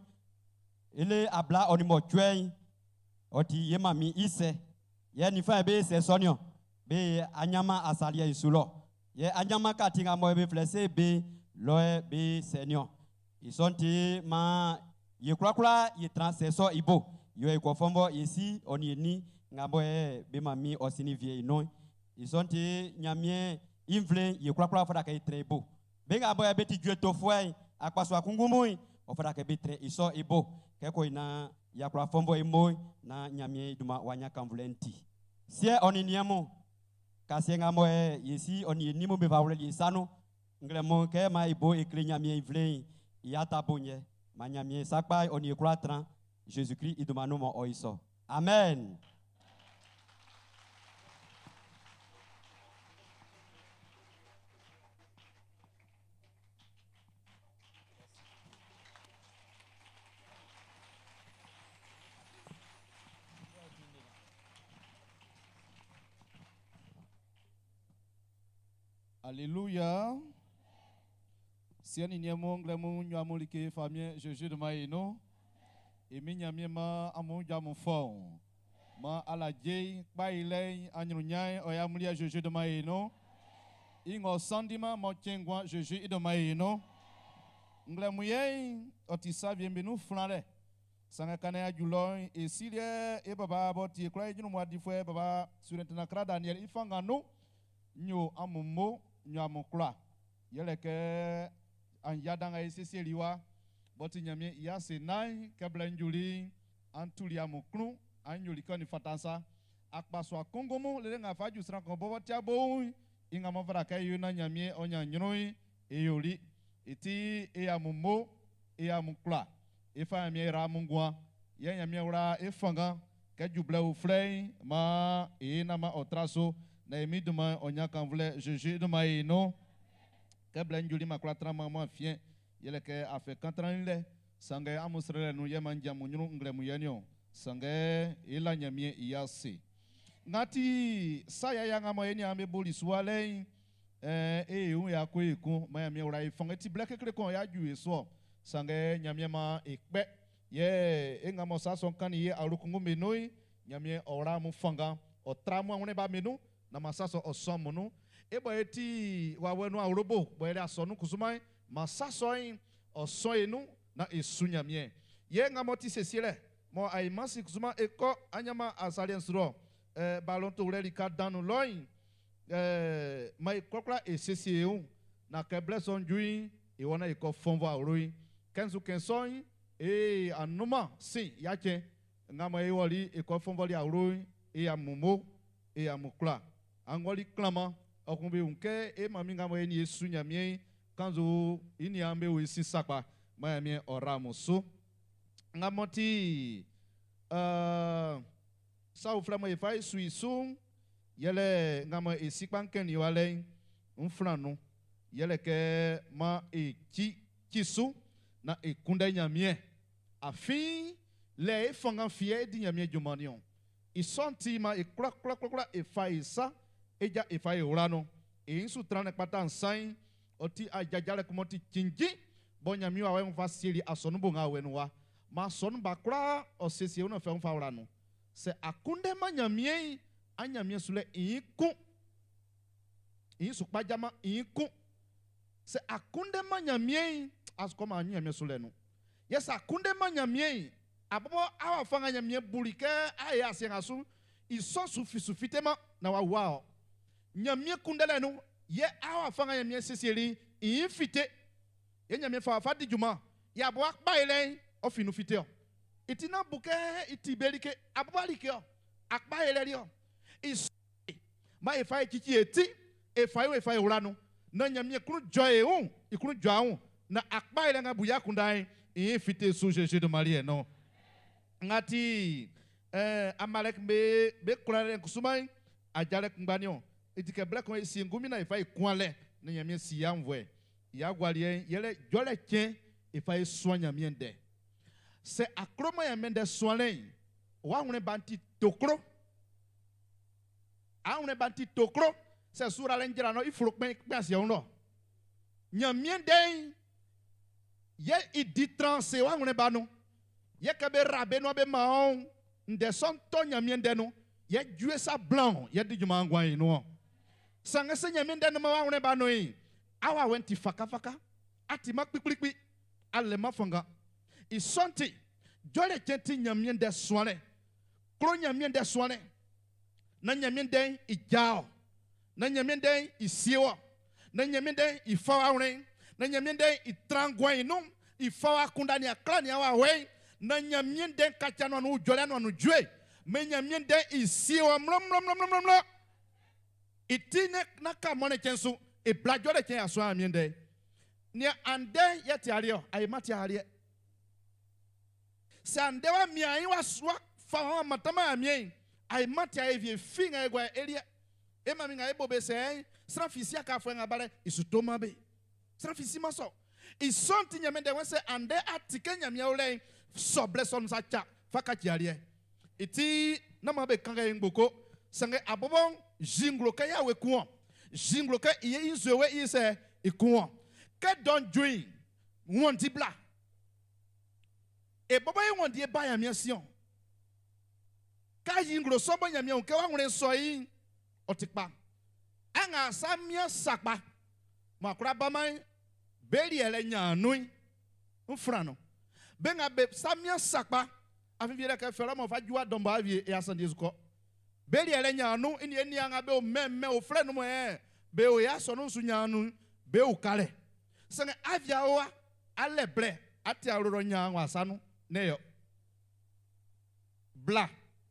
ele abla onimo twei oti ye mami ise ye ni fa be se sonio be anyama asalia isulo ye anyama katinga mo be flese be loe be senio isonti ma ye krakra ye transceso ibo yo e kofombo yesi oni ni ngabo be mami osini vie no isonti nyamie invle ye krakra fada ka trebo be ngabo be ti dweto foi akpaso akungumu ofada ka be tre iso ibo keko ina ya kwa fombo imo na nyamie duma wanya kamvulenti sie oniniamo kasenga mo yesi oni ni mo be vawle yesano nglemo ke ma ibo ekle nyamie ivle ya tabonye ma nyamie sakpa oni ekra Jésus-Christ iduma no mo oiso amen. Alléluia. Si on y a mon glamour, nous avons liqué famille Jésus de Maïno. Et minyamima amu jamu fond. Ma ala jay, bailey, anyunyay, oyamulia Jésus de Maïno. Ingo sandima, mo tiengwa Jésus de Maïno. Nglamouye, otisa bienvenu flare. Sangakane a juloy, et s'il y a et baba boti, croyez nous moi dit fois baba sur un Kra Daniel, il fangano, nyo amumo. Nyamo kla yele ke anyadanga isese liwa boti nyamie ya senai kablanjuli antuli amuklu anyuli kani fatansa akpaswa kongomo le nga faju sran ko bobo tiabo inga mo vara kay yuna nyamie onya nyroi eyoli iti e amumo e amukla e fa mi ra mungwa ya nyamie ura e fanga ka jubla u flei ma e na ma otraso na emi demain on a quand voulait Jésus de Maïno que blanjuli makla trama mo fien yele ke a fait 4 ans le sangue amusrele no yemanja munyuru nglemu yenyo sangue ila nyamie iyasi ngati saya yanga mo yeni ambe boli swale un ya ko eku ma yamie ura ifon eti black kle kon ya ju eso sangue nyamie ma ekpe ye enga mo sa son kan ye arukungu menoi nyamie ora mu fanga o tramo one ba menu na masaso osomo no ebo eti wawenu awrobo boere asonu kusumai masaso in osoenu na esunyamie ye ngamoti sesiele mo aimasi kusuma eko anyama asaliensro balon to reli kadanu loin mai kokla esesieu na kebleson jui e wona eko fonvo awroi kenzu kensoin anuma si yake ngamo e wali eko fonvo li awroi e amumo e amukla angoli klama okumbe unke e maminga mo eni yesu nyamie kanzo ini ambe o isi sakpa mayamie oramusu ngamoti sa uflamo e fai suisu yele ngamo e sikpanken yale unflanu yele ke ma e kisu na e kunda nyamie afi le fanga fie di nyamie jumanion isonti ma e kla e faisa eja e fa urano e insu trane pata ansai oti ajajale kumoti kinji bonya miwa we mfasili asonu bonga wenwa ma sonu bakra osesi una fe mfa urano se akunde manyamie anyamie sule iku insu pajama iku se akunde manyamie askoma anyamie sule no yes akunde manyamie abobo awa fanga nyamie bulike aya asengasu ils sont suffisamment na wa wow nyamie kundele no ye awa fanga nyamie seseli infite ye nyamie fa fa di juma ya bo akba ile ofinu fite itina buke itibelike abalike akba ile rio is ma e fa chichi eti e fa ura no na nyamie kunu joy on ikunu joa na akba ile nga buya kundai infite su Jésus de Marie no ngati amalek be kurare kusumai ajale ngbanio itike black on si ngumi na ifa ikunale na nyamie si yamvwe ya gwalie yele jole chen ifa soanya miende se akroma ya mende soalen wa hune banti tokro a hune banti tokro se sura lenjera no ifuro kpasi ya uno nyamie den ye idi transe wa hune banu ye kebe rabe no be maon nde son to nyamie ndenu ye due sa blanc ye di juma ngwan no sanga se nyamie ndenu ma wa hune banu yi awa wenti faka ati makpikpikpi ale mafanga isonti jole kenti nyamie nde soane kro nyamie nde soane na nyamie nde ijao na nyamie nde isiewa na nyamie nde ifawa ure na nyamie nde itrangwa inum ifawa kundani aklani awa we na nyamie nde kachano anu jole anu jwe me nyamie nde isiewa mlo itine na kamone kensu e blajole ken aso amie nde ni ande yeti ario ay mati arie sande wa mi ayi wa swa fa matama amie ay mati ay vie finga egwa elia e mami nga ebobe se sra fisia ka fo ngabare isutoma be sra fisi maso isonti nyamende wense ande atike nyamia ole so blesson sa cha fakati arie iti na mabe kanga ngboko sange abobon jinglo ka yawe kuo jinglo ka iye inzowe ise ikuo ke don join wondi bla e baba yi wondi e ba ya miasion ka jinglo so ba nyamia ke wa nwere so yi otikpa anga samia sakpa makura ba man beri ele nyanu mfrano benga be samia sakpa afivire ka fera mo fa jua domba avie e asande zuko beri ele nyanu ini eni anga be o memme o freno mo be o ya so no su nyanu be o kale sanga avia oa alebre ati aroro nyanwa asanu neyo bla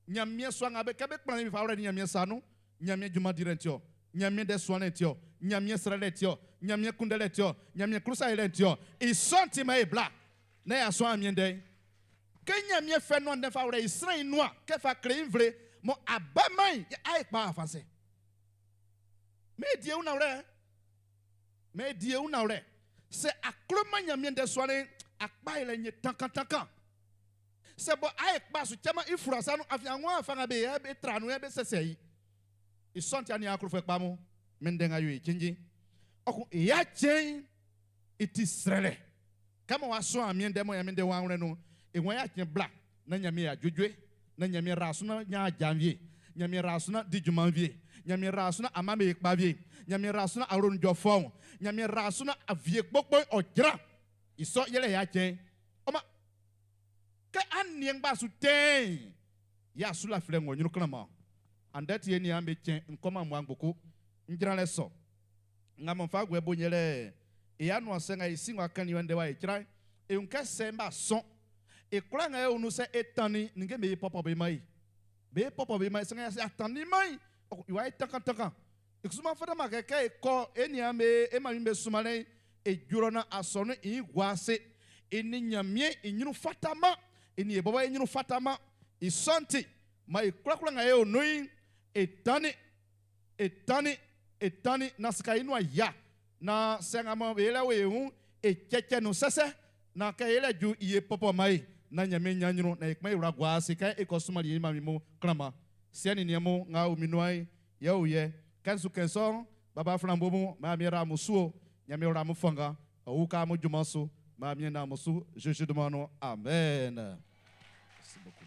nyamie so anga be kebe kpan mi fa awre nyamie sanu nyamie juma direntio nyamie de soanetio nyamie sreletio nyamie kundeletio nyamie krusa eletio isonti ma bla na ya so amie den kenya mie fe no ndefa awre isran noa ke fa krevre mo abaman ai pa afase me die una awre se akroma nyamie de soane akpa ile nye tankan se bo ai pa so chama ifurasa no afianwa afanga be e tranu e be sesei isonti ani akrofo pa mo mendenga yo chinji oku ya chen itisrele kama waso amie de mo ya mende wa awre no enwa ya chen bla na nyame ya dwodwe na nyame rasuna nya janvier nyame rasuna di jumanvier nyame rasuna amame ekpavie nyame rasuna aron jofon nyame rasuna avie gbogbo ojra iso yele ya chen oma ke anien ba su ten ya su la flengo nyunu klama andati eni ambe chen nkoma mwangboko njira leso ngamo fa gwe bonyele e ya no senga isingwa kan yende wa ekira e unka semba son e klanga e unu se etani ninge me popo be mai senga se atani mai iwa etaka ikusuma fada makeke e ko eni ambe e mami be sumale e jurona asono e gwase eni nyamie enyunu fatama eni e baba enyunu fatama isonti mai klanga e onui etani na sika inu ya na senga mo bela we hu e cheche no sese na ka ele ju iye popo mai na nyame nyanyuru na ikma ira gwa sika e kosuma li mami mo krama siani niemo nga uminuai ya uye kansu kenso baba flambo mo ma mira musuo nyame ora mufanga o ka mo jumaso ma mi na musu je demande amen. Merci beaucoup.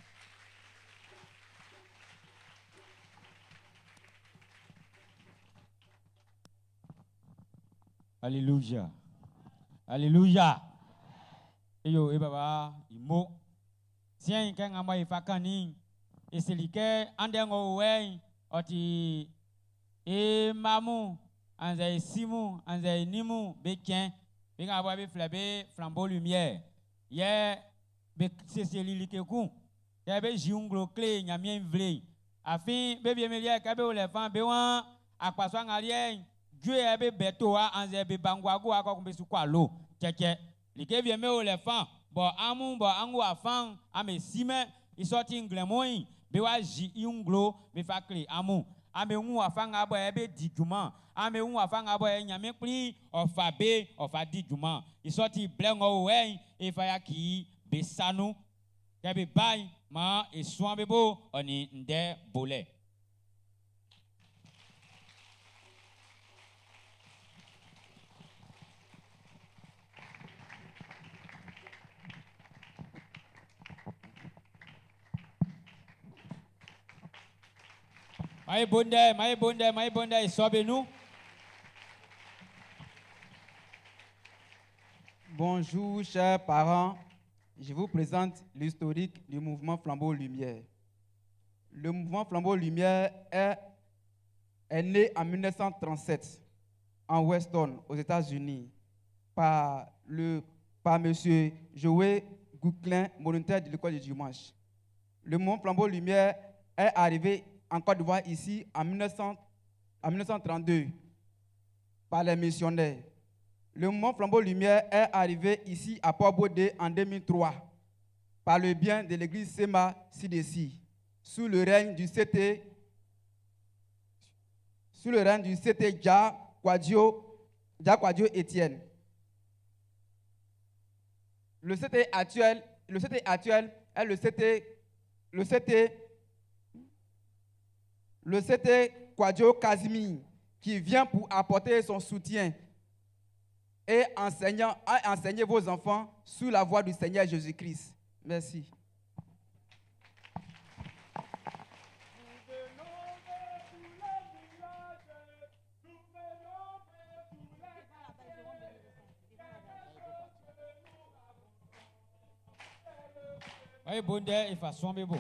Alléluia. Alléluia. Et yo, et baba, imo. Tiens, quand on m'a fait Et c'est liké andengo wei oti e mamu anze simu anze nimu bekien bega abo be flabé flambeau lumière ye be c'est liké ku ye be jiunglo clé nyamien vle afin be bien melia ka be o le fan be wan akpaso ngalie Dieu e be beto a anze be bangwago akoko be su kwa lo cheche liké bien me o le fan bo amu bo angu afan ame sime isoti nglemoi be wa ji inglo be fa kle amu ame wu afan abo e be dijuma ame wu afan abo e nyame pli ofa be ofa dijuma isoti blengo we e fa ya ki be sanu ke be bai ma e soan be bo oni nde bole. My bonde, sobe nous. Bonjour, chers parents. Je vous présente l'historique du mouvement Flambeau Lumière. Le mouvement Flambeau Lumière est né en 1937 en Weston, aux États-Unis, par M. Joël Gouclin, volontaire de l'école du dimanche. Le mouvement Flambeau Lumière est arrivé en Côte d'Ivoire ici en 1932 par les missionnaires. Le mouvement Flambeau Lumière est arrivé ici à Port-Baudé en 2003 par le bien de l'église Sema Sidesi sous le règne du CT Dia Kwadio Étienne. Le CT actuel est le CT Kwadio Kazimi, qui vient pour apporter son soutien et enseigner vos enfants sous la voie du Seigneur Jésus-Christ. Merci. Aïe bonde et façon bebo.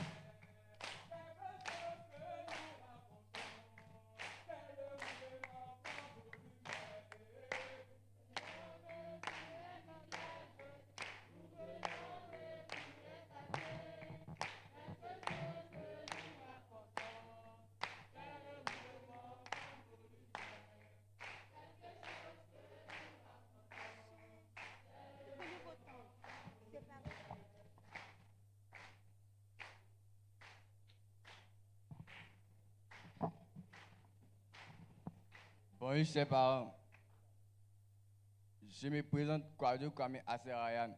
Bonjour, chers parents. Je me présente Kwadio Kwame Aserayan.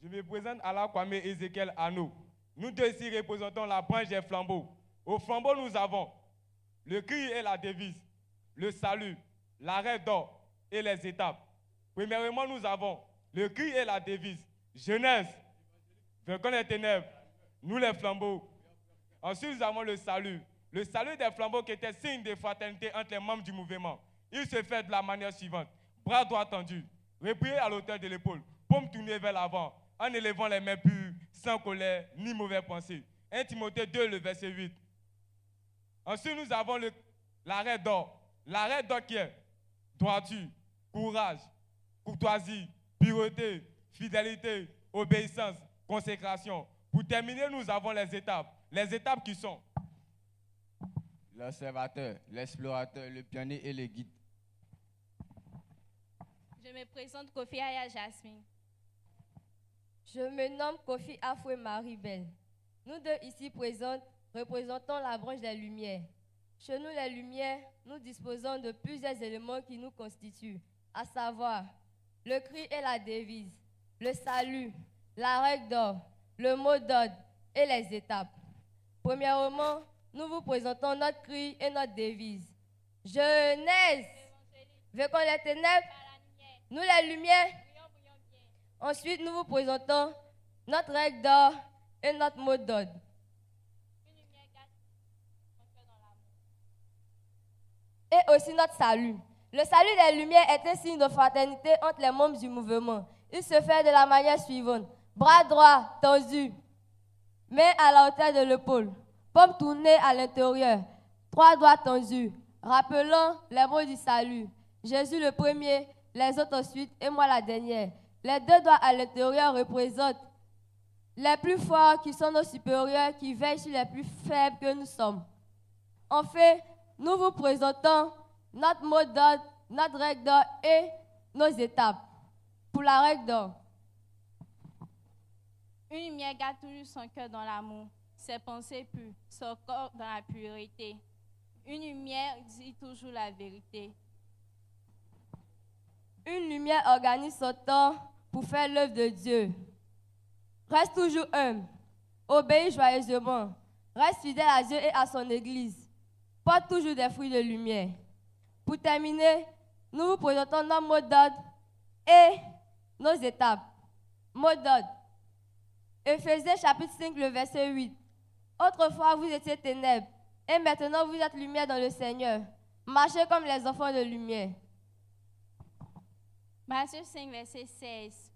Je me présente Ala Kwame Ezekiel Ano. Nous deux ici représentons la branche des flambeaux. Au flambeau, nous avons le cri et la devise, le salut, l'arrêt d'or et les étapes. Premièrement, nous avons le cri et la devise. Genèse, vainquons les ténèbres, nous les flambeaux. Ensuite, nous avons le salut. Le salut des flambeaux qui était signe de fraternité entre les membres du mouvement. Il se fait de la manière suivante. Bras droit tendu, replié à l'auteur de l'épaule, paume tournée vers l'avant, en élevant les mains pures, sans colère ni mauvaise pensée. 1 Timothée 2, le verset 8. Ensuite, nous avons l'arrêt d'or. L'arrêt d'or qui est droiture, courage, courtoisie, pureté, fidélité, obéissance, consécration. Pour terminer, nous avons les étapes. Les étapes qui sont l'observateur, l'explorateur, le pionnier et le guide. Je me présente Kofi Aya Jasmine. Je me nomme Kofi Afoué Marie-Belle. Nous deux ici présentes représentons la branche des Lumières. Chez nous, les Lumières, nous disposons de plusieurs éléments qui nous constituent, à savoir le cri et la devise, le salut, la règle d'or, le mot d'ordre et les étapes. Premièrement, nous vous présentons notre cri et notre devise. Genèse, vainquons les ténèbres, nous les lumières. Ensuite, nous vous présentons notre règle d'or et notre mot d'ordre. Et aussi notre salut. Le salut des Lumières est un signe de fraternité entre les membres du mouvement. Il se fait de la manière suivante. Bras droit tendu, main à la hauteur de l'épaule, paume tournée à l'intérieur, 3 doigts tendus, rappelant les mots du salut. Jésus le premier, les autres ensuite et moi la dernière. Les 2 doigts à l'intérieur représentent les plus forts qui sont nos supérieurs, qui veillent sur les plus faibles que nous sommes. En fait, nous vous présentons notre mot d'ordre, notre règle d'or et nos étapes. Pour la règle d'or. Une lumière garde toujours son cœur dans l'amour, ses pensées pures, son corps dans la pureté. Une lumière dit toujours la vérité. Une lumière organise son temps pour faire l'œuvre de Dieu. Reste toujours humble, obéis joyeusement, reste fidèle à Dieu et à son Église. Porte toujours des fruits de lumière. Pour terminer, nous vous présentons nos mots d'ordre et nos étapes. Mots d'ordre. Éphésiens chapitre 5, le verset 8. Autrefois, vous étiez ténèbres, et maintenant vous êtes lumière dans le Seigneur. Marchez comme les enfants de lumière. Matthieu 5, verset 16.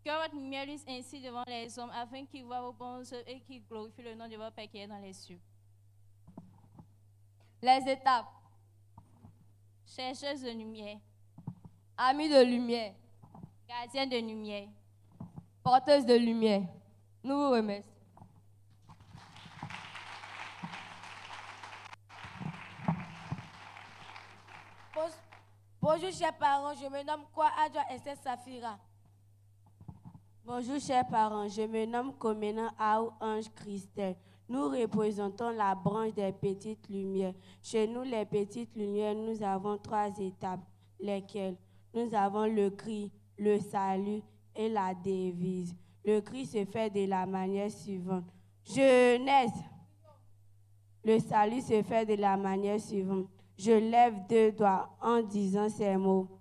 Que votre lumière luise ainsi devant les hommes, afin qu'ils voient vos bonnes œuvres et qu'ils glorifient le nom de votre Père qui est dans les cieux. Les étapes. Chercheuse de lumière. Amis de lumière. Gardien de lumière. Porteuse de lumière. Nous vous remercions. Bonjour chers parents, je me nomme Adjoa Esther Safira. Bonjour chers parents, je me nomme Komena Aou Ange Christelle. Nous représentons la branche des petites lumières. Chez nous, les petites lumières, nous avons 3 étapes, lesquelles nous avons le cri, le salut et la devise. Le cri se fait de la manière suivante. Jeunesse. Le salut se fait de la manière suivante. Je lève 2 doigts en disant ces mots.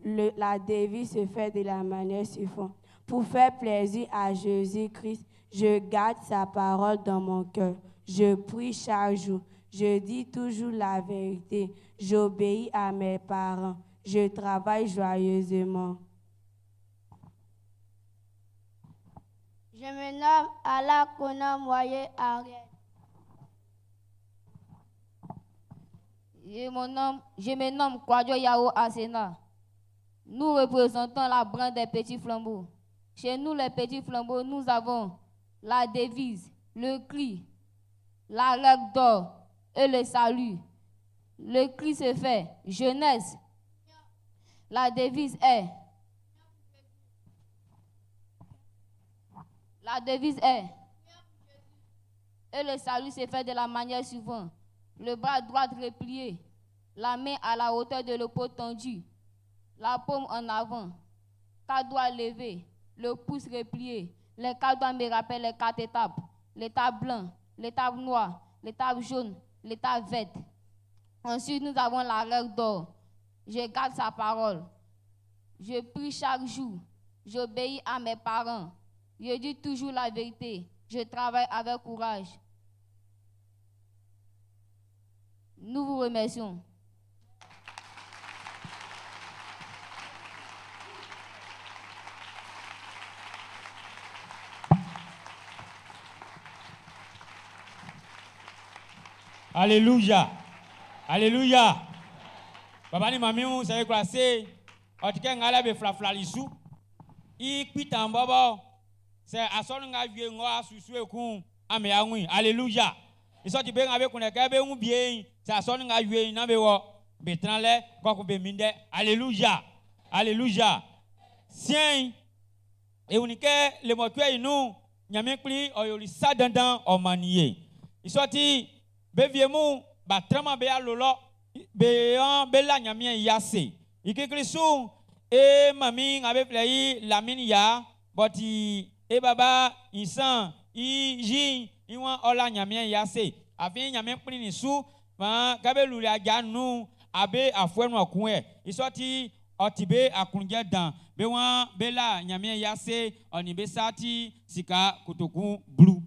La devise se fait de la manière suivante. Pour faire plaisir à Jésus-Christ, je garde sa parole dans mon cœur. Je prie chaque jour. Je dis toujours la vérité. J'obéis à mes parents. Je travaille joyeusement. Je me nomme Ala Kona Moye Ariel. Je me nomme Kwadjo Yao Asena. Nous représentons la branche des petits flambeaux. Chez nous, les petits flambeaux, nous avons la devise, le cri, la règle d'or et le salut. Le cri se fait jeunesse. La devise est. La devise est. Et le salut se fait de la manière suivante. Le bras droit replié, la main à la hauteur de l'épaule tendue, la paume en avant, 4 doigts levés, le pouce replié. Les 4 doigts me rappellent les 4 étapes. L'étape blanc, l'étape noire, l'étape jaune, l'étape verte. Ensuite, nous avons la règle d'or. Je garde sa parole. Je prie chaque jour. J'obéis à mes parents. Je dis toujours la vérité. Je travaille avec courage. Nous vous remercions. Alléluia. Alléluia. Papa ni mami ou c'est classé. En tout cas, ngala be flafla lisu. I pita mbabo. C'est asol nga vie ngoa susu ekun ame anwi. Alléluia. Iso ti be ngabe kuneka be un bien. C'est asol nga vie na be wo. Be tranle ko be minde. Alléluia. Alléluia. Sien et unique le motwe inu nyame kli oyoli sa dandan o maniye. Iso ti be viemu ba trama be alolo be an be la nyame yase. Ikikrisu e mami ngabe play lamine ya boti e baba insan i jin iwan ola nyame yase. Afin nyame kli ni su ma gabe lule aja nu abe afwenu akun e. Isoti otibe akunje dan be wan be la nyame yase oni be sati sika kutokun blue.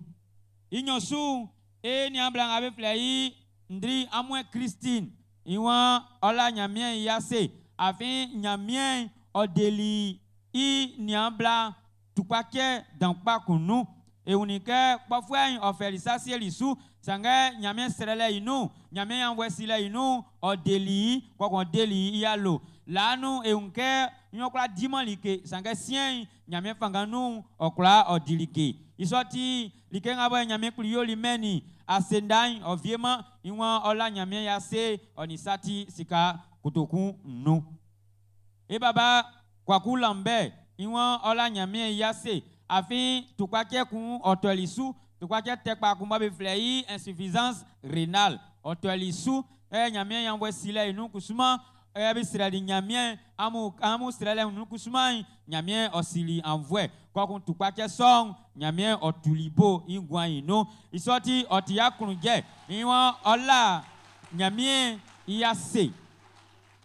Inyosu e ni amblang abe play ndri amwe Christine iwan ola nyame yase afin nyame odeli i niambla tupake dan pa kunu et unique parfois offert ça c'est lisu sanga nyame serele inu nyame envoie sile inu o deli quoi qu'on deli yalo là nous et unke nyokla dimanlike sanga sien nyame fanganu okla o dilike isoti like ngabo nyame kliyo limeni asendai oviema inwa ola nyame yase onisati sika kutoku nu e baba kwa kulambe inwa ola nyame yase afi tukwake kun otolisu tukwake tekpa kumba be flei insuffisance rénale otolisu nyame yangwe sile inu kusuma be sirali nyame amu sirale inu kusuma nyame osili envoie kwa kun tukwake song nyame otulibo ingwa ino isoti otiya kunje inwa ola nyame yase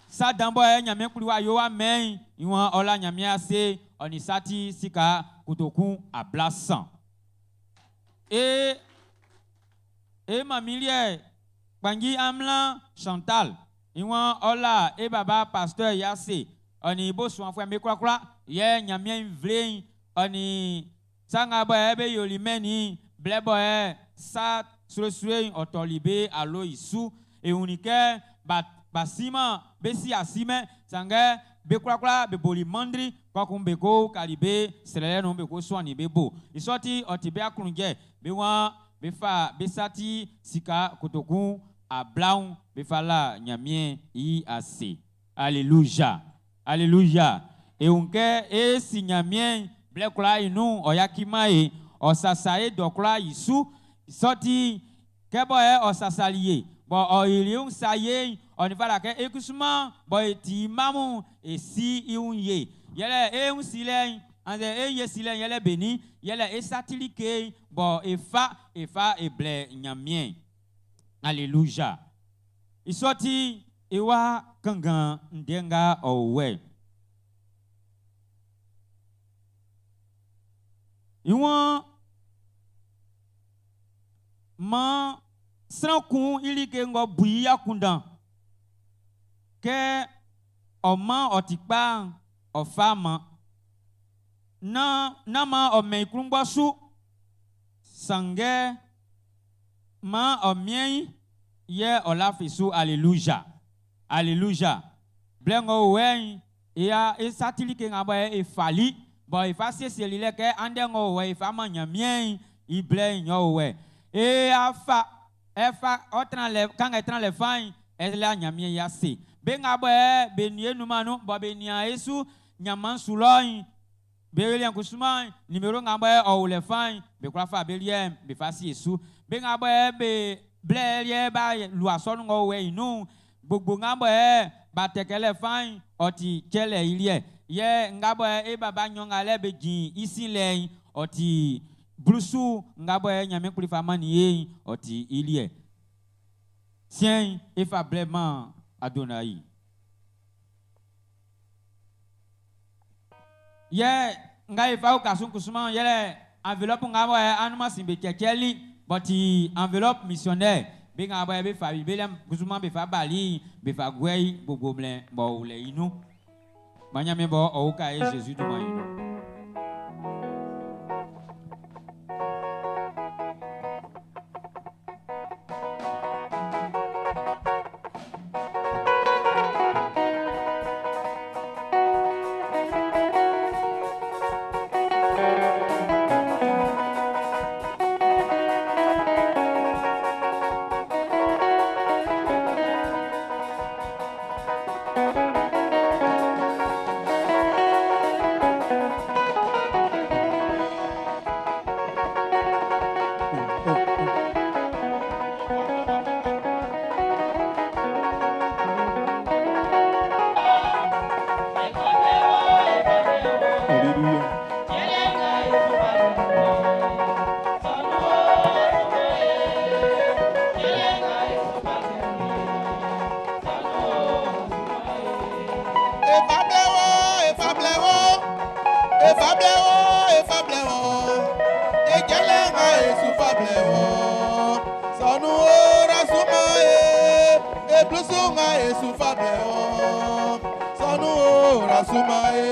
sa dambo nyame kuliwa yo wa men inwa ola nyame yase onisati sika kutoku à Blassan. Et mamilie Bangi Amlan Chantal. Iwan Ola et baba pasteur Yassé. Oni bo soin frère me kwa ye nyamien vle oni sanga ba ebe yolimeni blebo sa sure otolibe alo isu e unike basima besi asime sanga be kwa be boli mandri kwa kumbeko kalibe selele no beko swani bebo isoti otibe akunje be wa be fa be sati sika kotoku a blanc be fala nyamien i ase alléluia alléluia e unke e si nyamien blekla inu oyakimae osasae dokla isu isoti kebo osasaliye bo oiliun saye on va la ke ekusuma boy ti mamu e si iunye yele e un silen ande e ye silen yele beni yele e satilike bo e fa e ble nyamien alléluia isoti ewa kangan ndenga owe iwan ma sankun ilike ngo buya kundan ke ọma ọtikpa ọfama na ma ọmọ ikrungbosu sange ma ọmien ye ọlafisu alléluia alléluia blengo wen ya esatilike ngabo e fali bo ifasi selile ke andengo we ifama nyamien ible nyo we e afa efa otran le kanga tran le fain la nyamien yase benga boe benie numanu bo benia esu nyaman suloi belian kusuma numero ngaboe o le fain be kwafa beliem be fasi esu benga boe be blelie ba luason ngo we inu gbogbo ngaboe ba tekele fain oti kele ilie ye ngaboe e baba nyonga le be jin isinle oti brusu ngaboe nyame kulifa mani ye oti ilie sien effablement Adonai. Ye ngai fa o kasun kusuma yele enveloppe ngabo anuma simbe kekeli boti enveloppe missionnaire be ngabo be fa bilem kusuma be fa bali be fa gwei gbogbo mle bo le inu banyame bo o ka e Jésus du moyen. Sumae.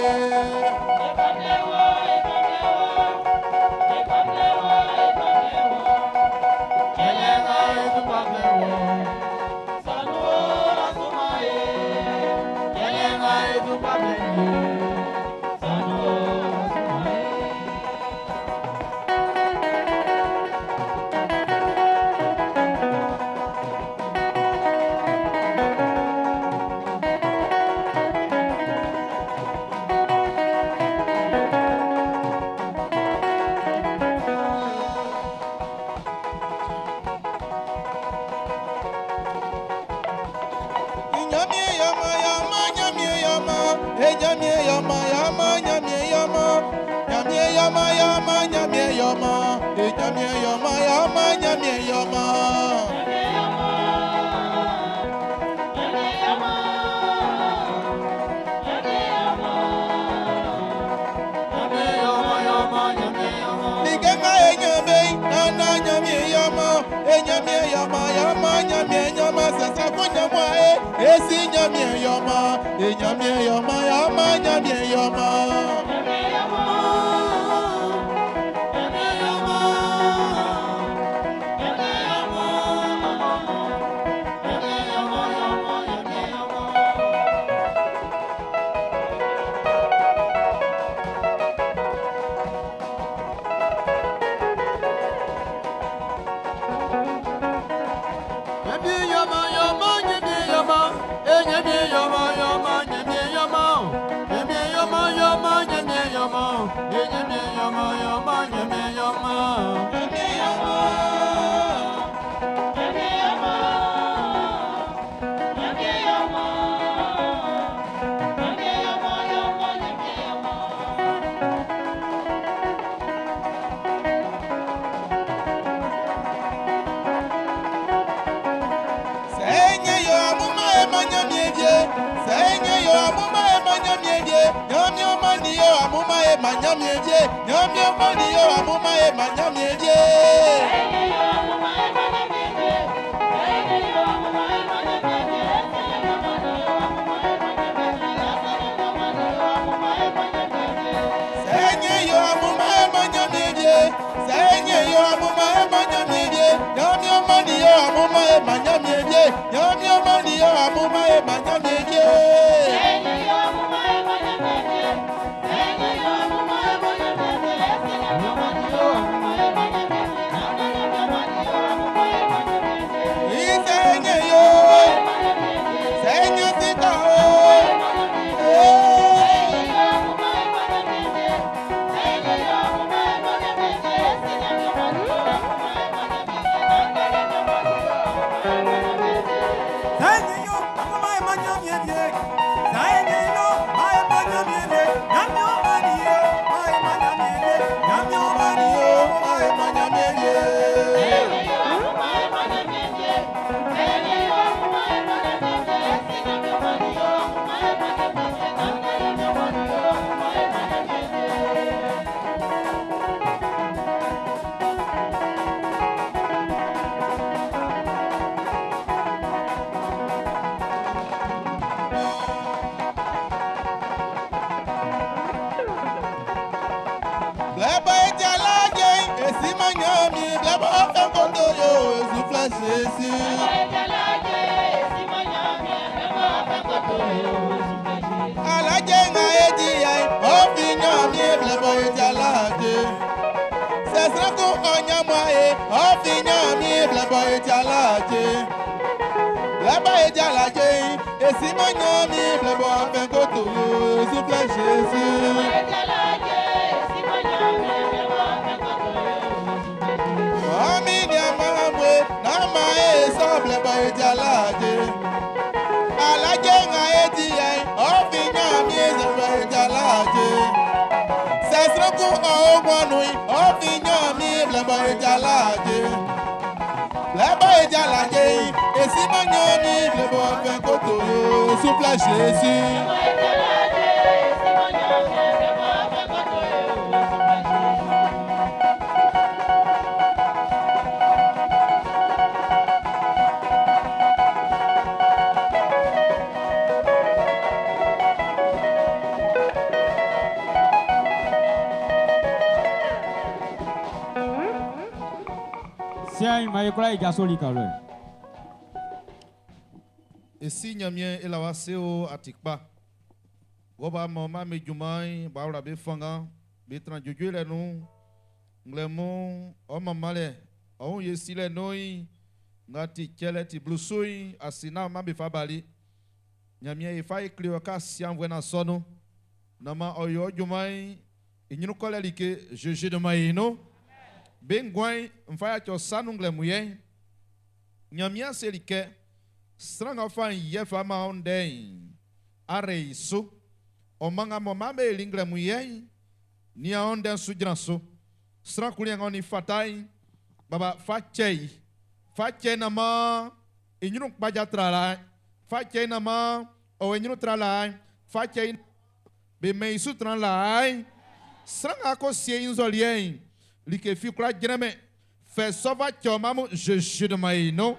Nyamie yama yama nyamie yama. Nyamie yama yama nyamie yama. Nyamie yama yama nyamie yama. Nikenga enyame nana nyamie yama. Nyamie yama yama nyamie yama. Sasa kunyamwa esi nyamie yama. Nyamie yama yama nyamie yama. Et si nyamien et la waseo atikpa. Goba mama me jumai ba ora be fanga be tranjuju le nu nglemo o mamale o yesi le noi ngati kele ti blusui asina ma be fabali nyamien e fa eklio ka sian vena sono nama oyo jumai inyinu kole like jeje de maino bengwai mfaya cho sanu nglemuye nyamia selike stranga fa yefa ma onden are isu Omanga momame lingle muyei. Ni aonde sujranso. Srankuliang oni fatai. Baba fachei. Fachei nama. Inyunuk baja tralai. Fachei nama. O inyunuk tralai. Fachei. Bemeisu tralai. Srang ako sien zolien. Like fi kula jeneme. Fe sova chomamu je de maino.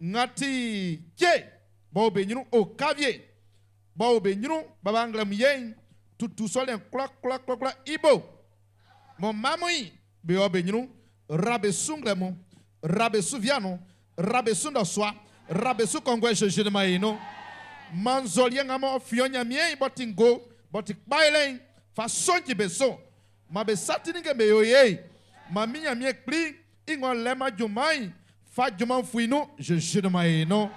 Ngati che. Bo benyunuk o kavie. Bo benyunuk babanglam yen. Tutu solen klak ibo. Mon mamui be obenyunu rabe sunglemu rabe suviano rabe sunda swa rabe su kongwe je maino manzolie ngamo fionya mien botingo botik bailen fa sonji beso ma be satini ke be yoye ma minya mien kli ingon lema jumai fa juman fuino je maino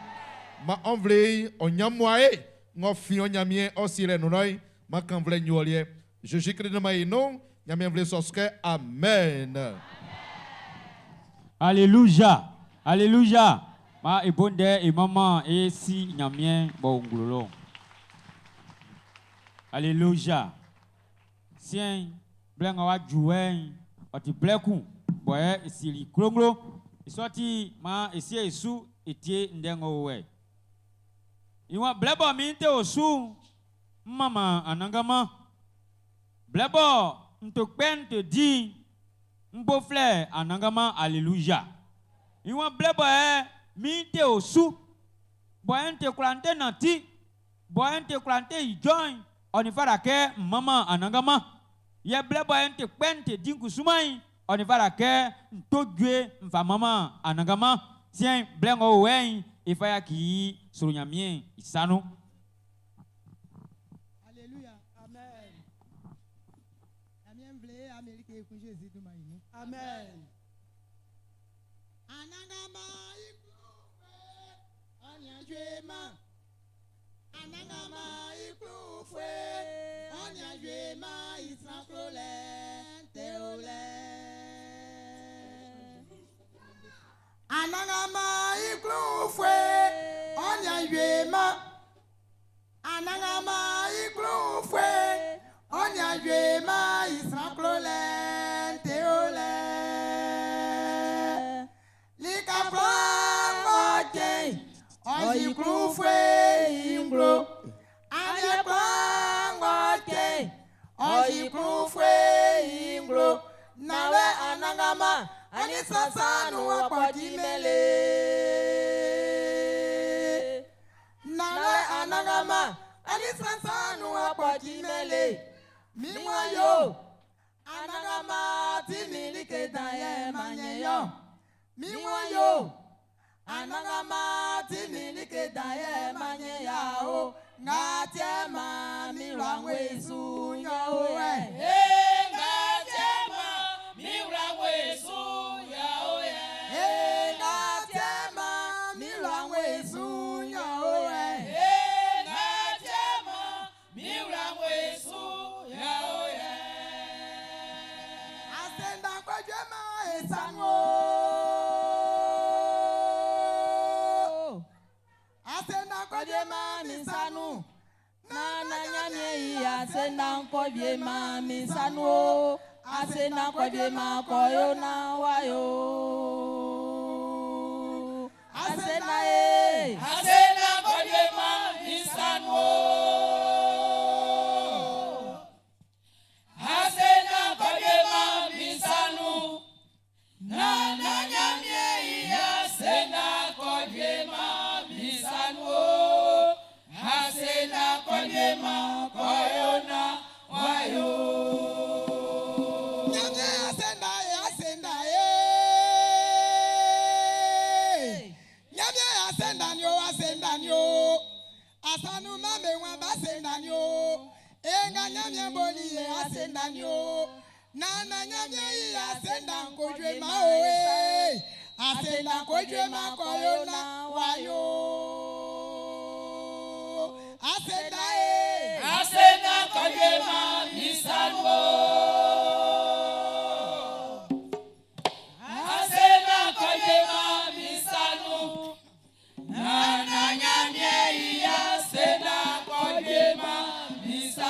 ma envle onyamwae ngo fionya mien osile nunoi ma kanvle nyolie je Christ maino. Amen. Alléluia. Alléluia. Ma ebonde et maman et si nyamien bonglolo. Alléluia. Sien blenga wa juwen oti bleku boye isili kronglo isoti ma esi esu etie ndengo we. Iwa blebo minte osu mama anangama. Blebo Ntokpen te dit, Mbofle anangama alléluia. Iwan blebo minte osu, boyente klante nanti, boyente klante ijoin, onifara ke mama anangama. Ye blebo ente kwente dinku sumai, onifara ke ntogwe mfa mama anangama. Sien blengo wen, ifaya ki surunyamien isano. Amen. Anangama iklufe onyajwema. Anangama iklufe onyajwema isakrole teole. Anangama iklufe onyajwema. Anangama iklufe onyajwema isakrole teole. Oyi krufwe inglo, anye kwangwate. Oyi krufwe inglo, nawe anangama, anisasanu wakwajimele. Nawe anangama, anisasanu wakwajimele. Mimwayo, anangama timilike daye manyeyo. Mimwayo. Anangama timilike daye manye yao ngatema milangwe sunyo we ngatema milangwe sunyo we ngatema milangwe sunyo we ngatema milangwe sunyo we asenda kwa jema esanwo Kodema misanu Nana nyanye asena kodema misanu Asena kodema koyona wayo Asena Asena kodema misanu Asena kodema misanu Nana nyanye asena kodema misanu Asena kodema koyona wayo Nyame asenda Nyame asenda nyo Asanu mame wamba asenda nyo Enga nyame boli asenda nyo Nana nyame asenda kojwe maoe Asenda kojwe makoyona wayo Asena kodema misano Asena kodema misano Nana nyamye asena kodema misano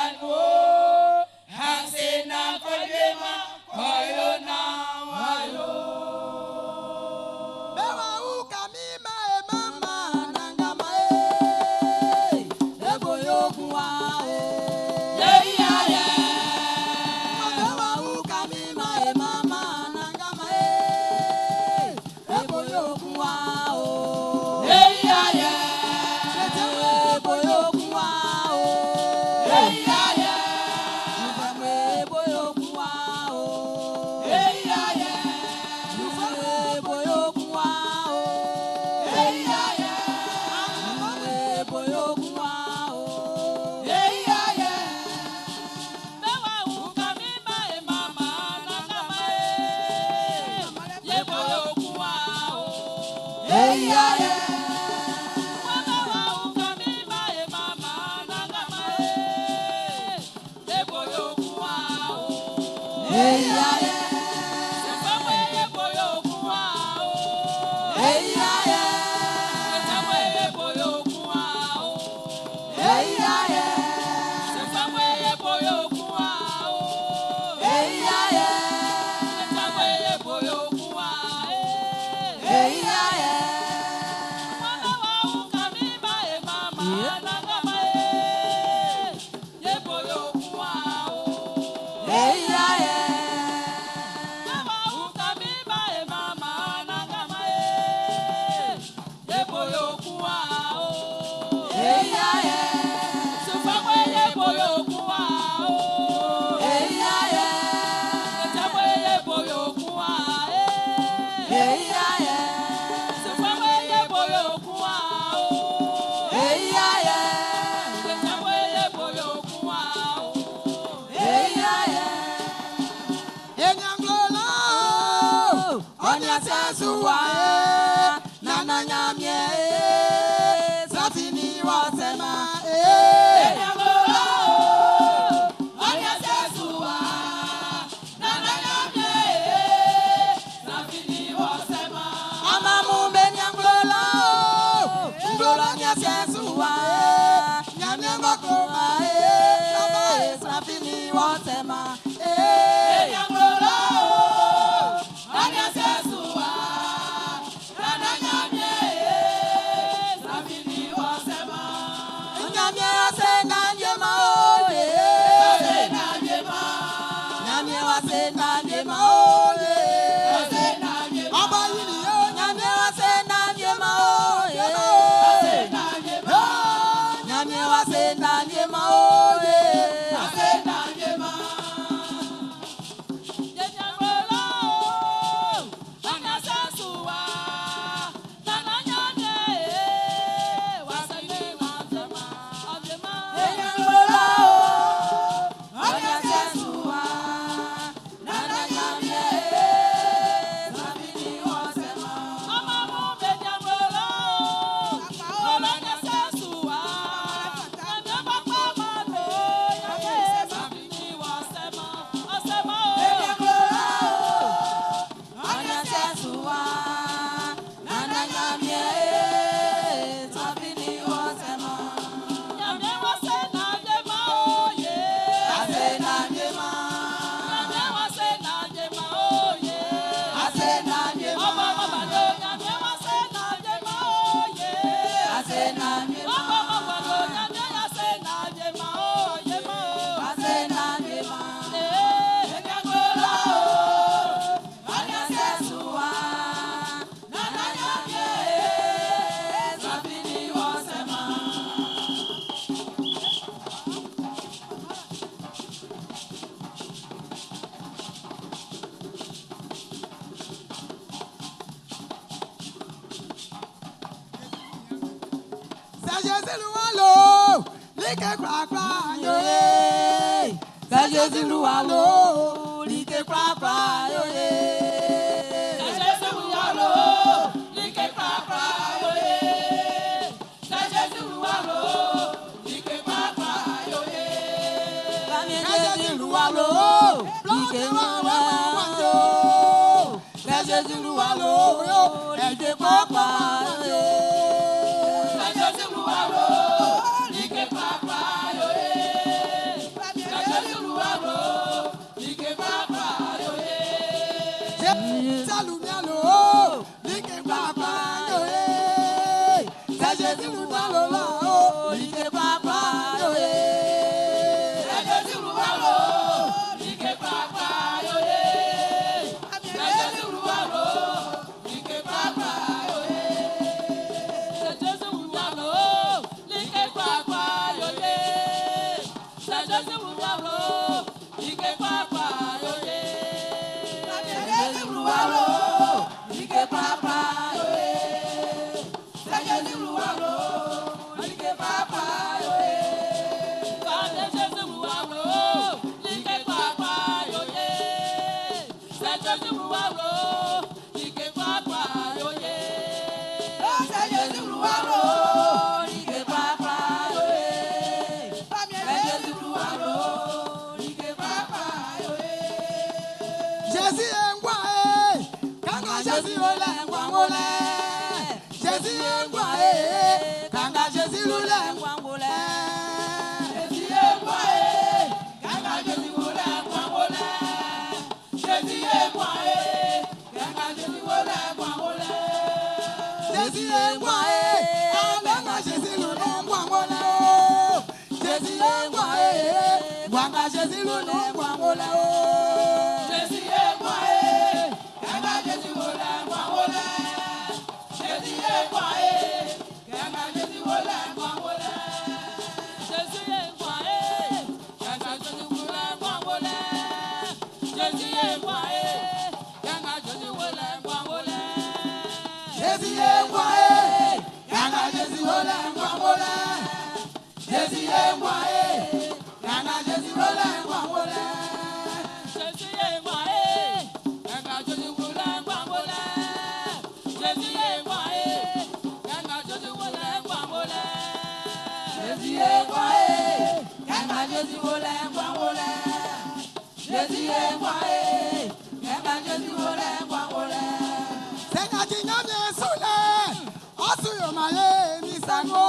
Jésus ole ngwangole. Jésus engwa kanga Jésus lule ngwangole. Jésus engwa kanga Jésus lule ngwangole. Jésus engwa kanga Jésus lule ngwangole. Jésus engwa kanga Jésus lule ngwangole. Jésus engwa kanga Jésus lule ngwangole. Jésus engwa kanga Jésus lule ngwangole. Jésus est quoi? Kanga Jésus wole ngwangole. Jésus est quoi? Kanga Jésus wole ngwangole. Jésus est quoi? Kanga Jésus wole ngwangole. Jésus est quoi? Kanga Jésus wole ngwangole. Jésus est quoi? Kanga Jésus wole ngwangole. Jésus est quoi? Kanga Jésus wole ngwangole. Jésus est quoi? Kanga Jésus wole ngwangole. Jésus est quoi? Kanga Jésus wole ngwangole. Jésus est quoi? Kanga Jésus wole ngwangole. Senga kinyamye sule, osuyo maye misango.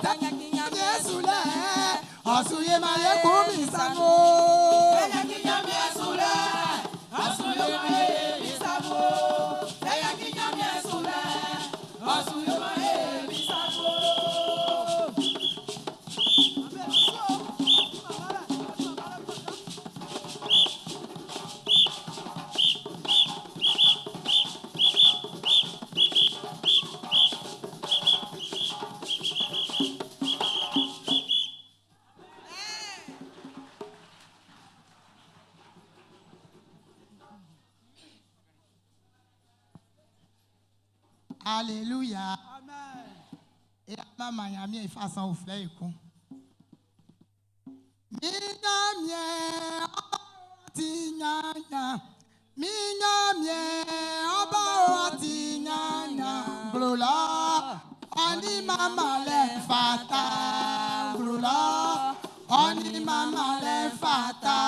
Senga kinyamye sule, osuyo maye kumisango. Senga kinyamye sule, osuyo maye misango. Senga kinyamye sule, osuyo maye misango. Alléluia. Amen. Et maman y a mis façon au fleur con. Minyamye otinyanya. Minyamye oba otinyanya. Brula. Oni mama le fata. Brula. Oni mama le fata.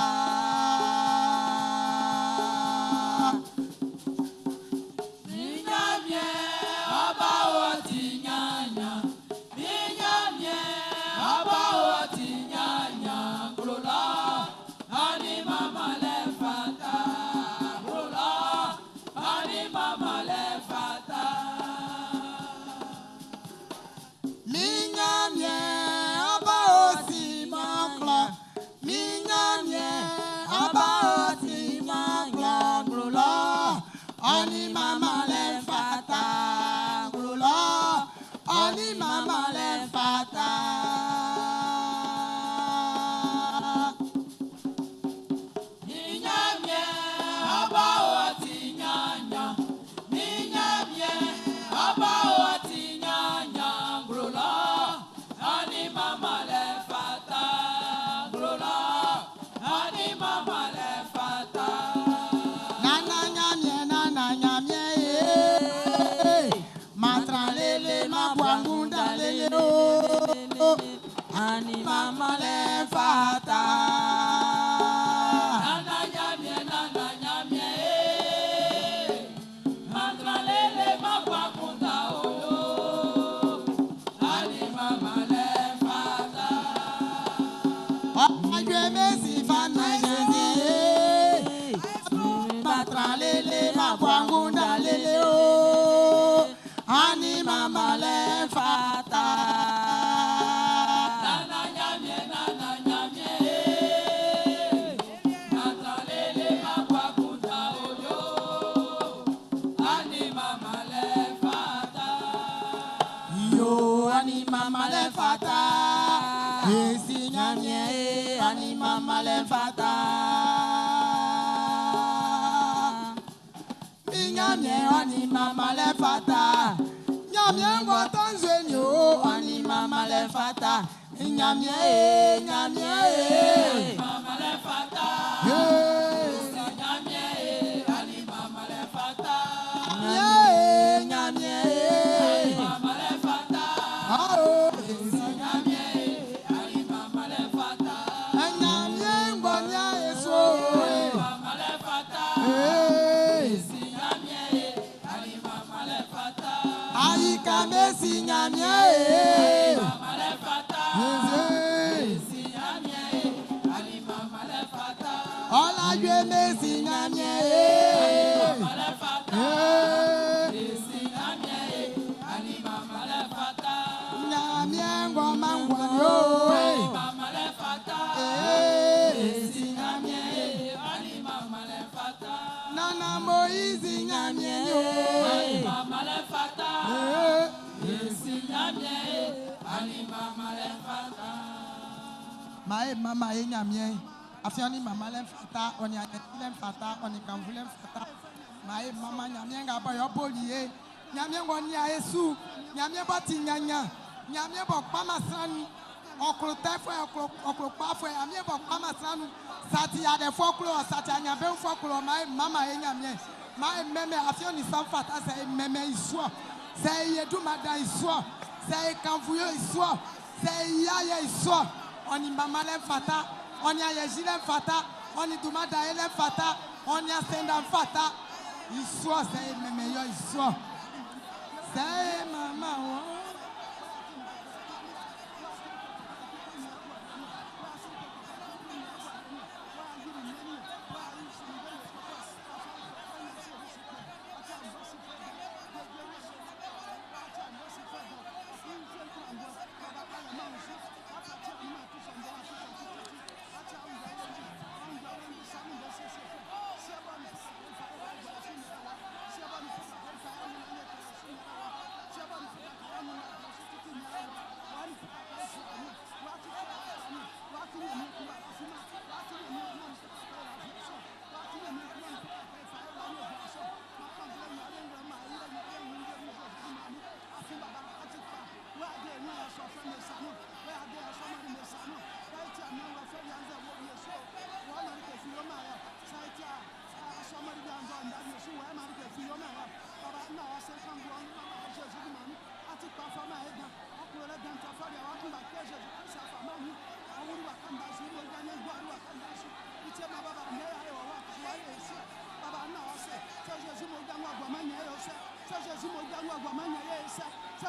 Oni mama le fata, grulo. Oni mama le fata. Minyamye aba oti nyanya. Minyamye aba oti nyanya, grulo. Oni mama le fata, grulo. Oni mama le fata. Ani mama le fata. Nana nyamye. Mantra lele mabwakunda oyo. Ani mama le fata. Ajwe mesi fana yezi. Mantra lele mabwakunda lele o. Ani mama le fata. Ani mama le fata, esi nyamye, ani mama le fata. Nyamye, ani mama le fata. Nyamye ngotonzenyo, ani mama le fata. Nyamye, mama le fata. Nyamye, ani mama le fata. Nyamye, mama le fata. Nana Moïse Nyamie yo Mama le fata Yesi Nyamie Ali Mama le fata Mae mama e Nyamie Afiani mama le fata Oni aneti le fata Oni kamvu le fata Mae mama Nyamie nga ba yo bolie Nyamie ngoni a Yesu Nyamie bati nyanya Nyamie bo kpama sanu Oklo tefwe oklo pafwe Nyamie bo kpama sanu Sati ya de foklo, sati ya nyambe foklo, mama e nyamye. Ma meme afio ni sanfata se meme iswa. Se yedu mada iswa. Se kanvuyo iswa. Se yaye iswa. Oni mama le fata, oni ayeji le fata, oni dumada ele fata, oni asenda fata. Iswa se meme yo iswa. Se mama wo.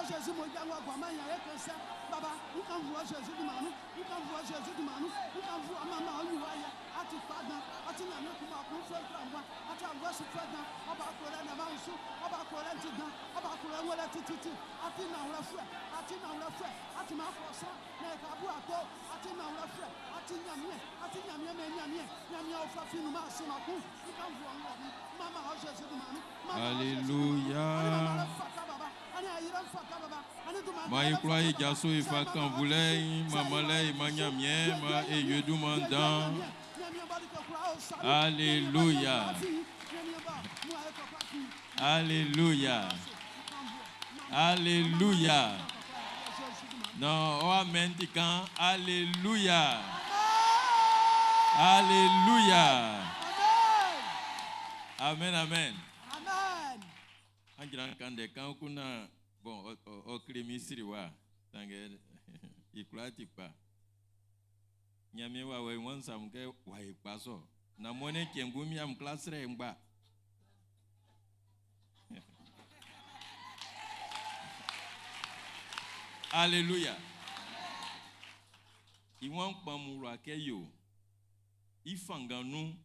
Jésus mo jango agwama nya yekese baba nkanvuo Jésus di manu nkanvuo Jésus di manu nkanvuo mama onyuwa ya ati fadan ati na me kuma ku fe tramwa ati agwo si fadan oba akore na mansu oba akore tigan oba akore wole tititi ati na wura fe ati ma fosa na ka bu ato ati na wura fe ati nyamie me nyamie ofa finu ma se ma ku nkanvuo mama o Jésus di manu Alléluia. Ma ikwa jaso ifa kan voulait mamale manyamie ma e yedu mandan. Alléluia. Alléluia. Alléluia. Non, oh amen tikan. Alléluia. Alléluia. Amen, amen. Anjran kande kan kuna bon o kremisiri wa tange iklati pa nyame wa we won sam ke wa ipaso na mone kengumi am klasre ngba Alléluia. Iwan pamuru akeyo ifanganu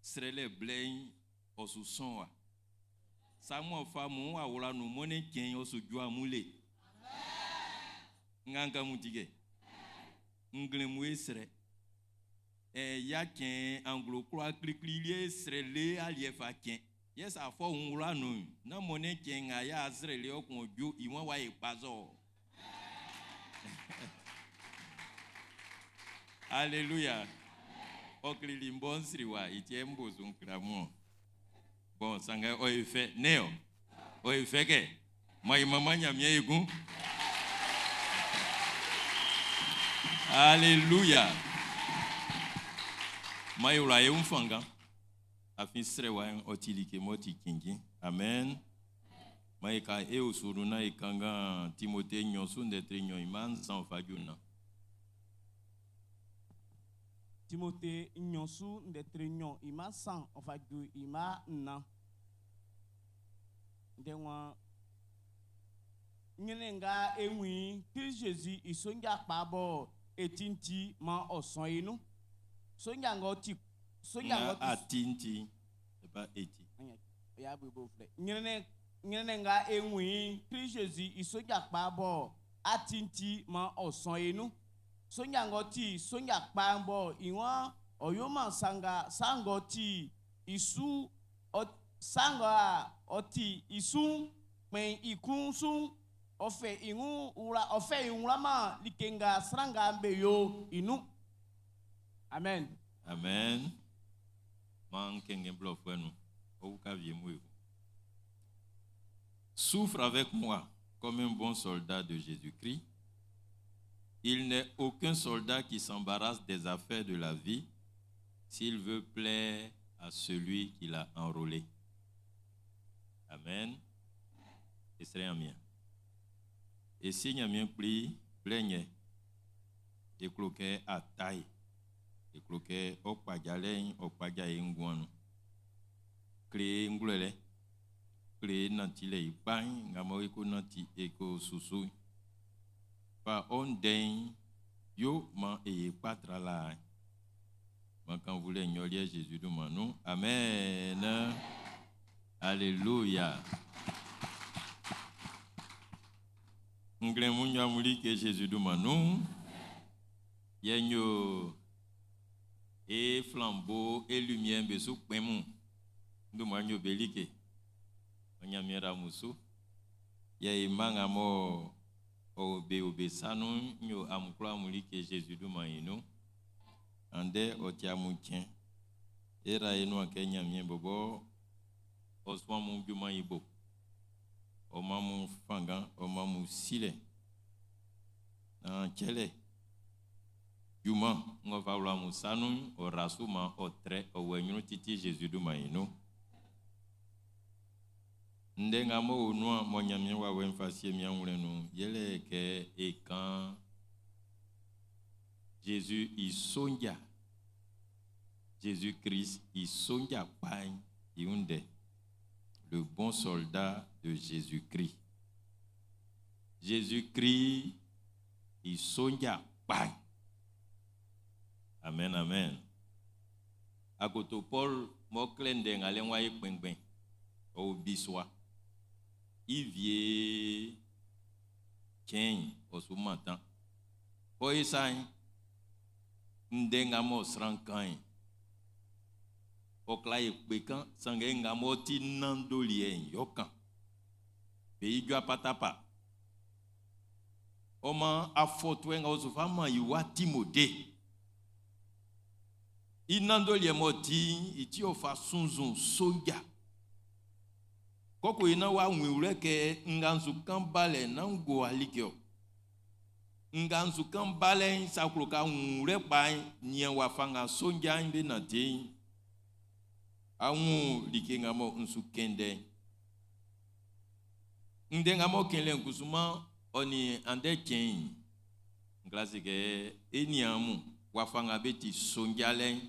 srele blein osuson wa Samuel famu wa wala no mone ken osu jua mule nganga mutige nglemu esre ya ken anglo kro klikli srele aliefa ken yes afọ wala no na mone ken ya srele okun ojo iwon wa ipazo Alléluia. Oklili mbonsri wa itiembo zunkramo. Bon, sanga oife neo. Oife ke. Mai mama nyamie igu. Alléluia. Mai ulaye umfanga. Afin sre wa otilike moti kingi. Amen. Mai ka e usuruna ikanga Timothée nyosu ndetre nyo iman san fajuna. Timothée nyosu ndetre nyo ima san ofaju ima na. Dewa Nyenenga ewi Christ Jésus isonja kpabo etinti ma oson inu. Sonja ngoti atinti et pas eti. Ya bibo frère. Nyenenga ewi Christ Jésus isonja kpabo atinti ma oson inu. Sonja ngoti sonja kpabo iwa oyoma sangoti isu sanga oti isu men ikunsu ofe inulama likenga sranga mbeyo inu. Amen. Amen. Souffre avec moi comme un bon soldat de Jésus-Christ. Il n'est aucun soldat qui s'embarrasse des affaires de la vie s'il veut plaire à celui qui l'a enrôlé. Amen. Et c'est un mien. Et si n'y a mien pli, plaigne. Et cloquet à taille. Et cloquet au pagalin, au pagaïn guano. Créé ngulele. Créé nantile ipan, ngamoiko nanti eko susu. Pas on den, yo man et patra la. Quand vous voulez ignorer Jésus de nous. Amen. Alléluia. Nous avons que Jésus de nous. Yenyo et flambeau et lumière besou pemou. Nous manyo belike. Onyamira musu. Ye mangamo obe sanu nyo amukla mulike Jésus de nous. Ande otiamukien. Era eno akenya mien bobo. Oswa mon juma ibo. Oma mon fangan, oma mon sile. Chele. Juma, on va voir mon sanu, au rasuma, au trait, au wenyo titi Jésus du maïno. Ndengamo ou noa, mon yamien wa wen fasie mian oulenu. Yele ke et quand Jésus il sonja. Jésus-Christ il sonja pain yunde. Le bon soldat de Jésus-Christ. Jésus-Christ il sonja pain. Amen, amen. Akoto Paul moklende ngale wa yekpengben o biswa. Il vie ken o sumatan. O isai ndenga mo srankan. O klaye pekan sangenga moti nandolien yokan. Pays du patapa. Oma afotwenga osufama yuwa Timothée. Inandolien moti iti ofa sunzun soja. Koko ina wa nwureke nganzu kambale nango alikyo. Nganzu kambale sakloka nwure pai nyen wafanga sonja inde na te. Awu likenga mo nsukende. Ndenga mo kenle nkusuma oni ande ken. Nglasike eniamu wafanga beti sonjalen.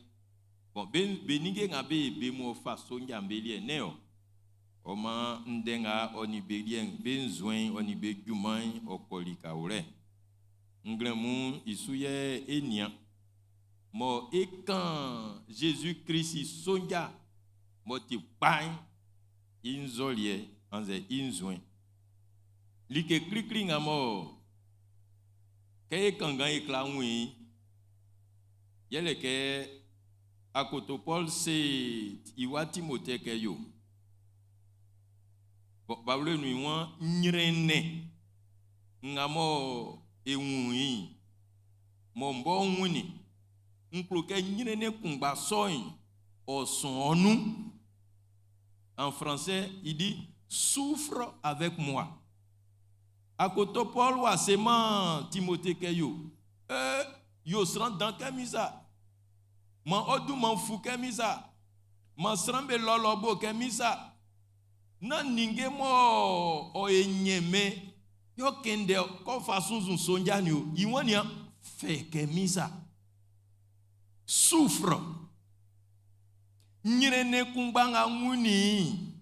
Bon benige ngabe be mo fa sonja mbeli neo. Oma ndenga oni belien benzwen oni be juman okolika ure. Nglemu isuye enia. Mo ekan Jésus-Christ sonja moti pain inzolie anze inzwen. Like klikling amo ke kanga ekla wi yele ke akoto Paul se iwa Timothée ke yo. Babule nuiwan nyrene ngamo ewuyi mo mbo nwuni nkloke nyrene kumba soin osonu. En français, il dit souffre avec moi. Akoto Paul wa sema Timothée keyo. Yo sran dans kamisa. Man odu man fu kamisa. Man srambe lolobo kamisa. Nan ninge mo o enyeme yo kende ko fasunzun sonja ni o. Iwani ya fe kamisa. Souffre. Nyirene kumbanga nguni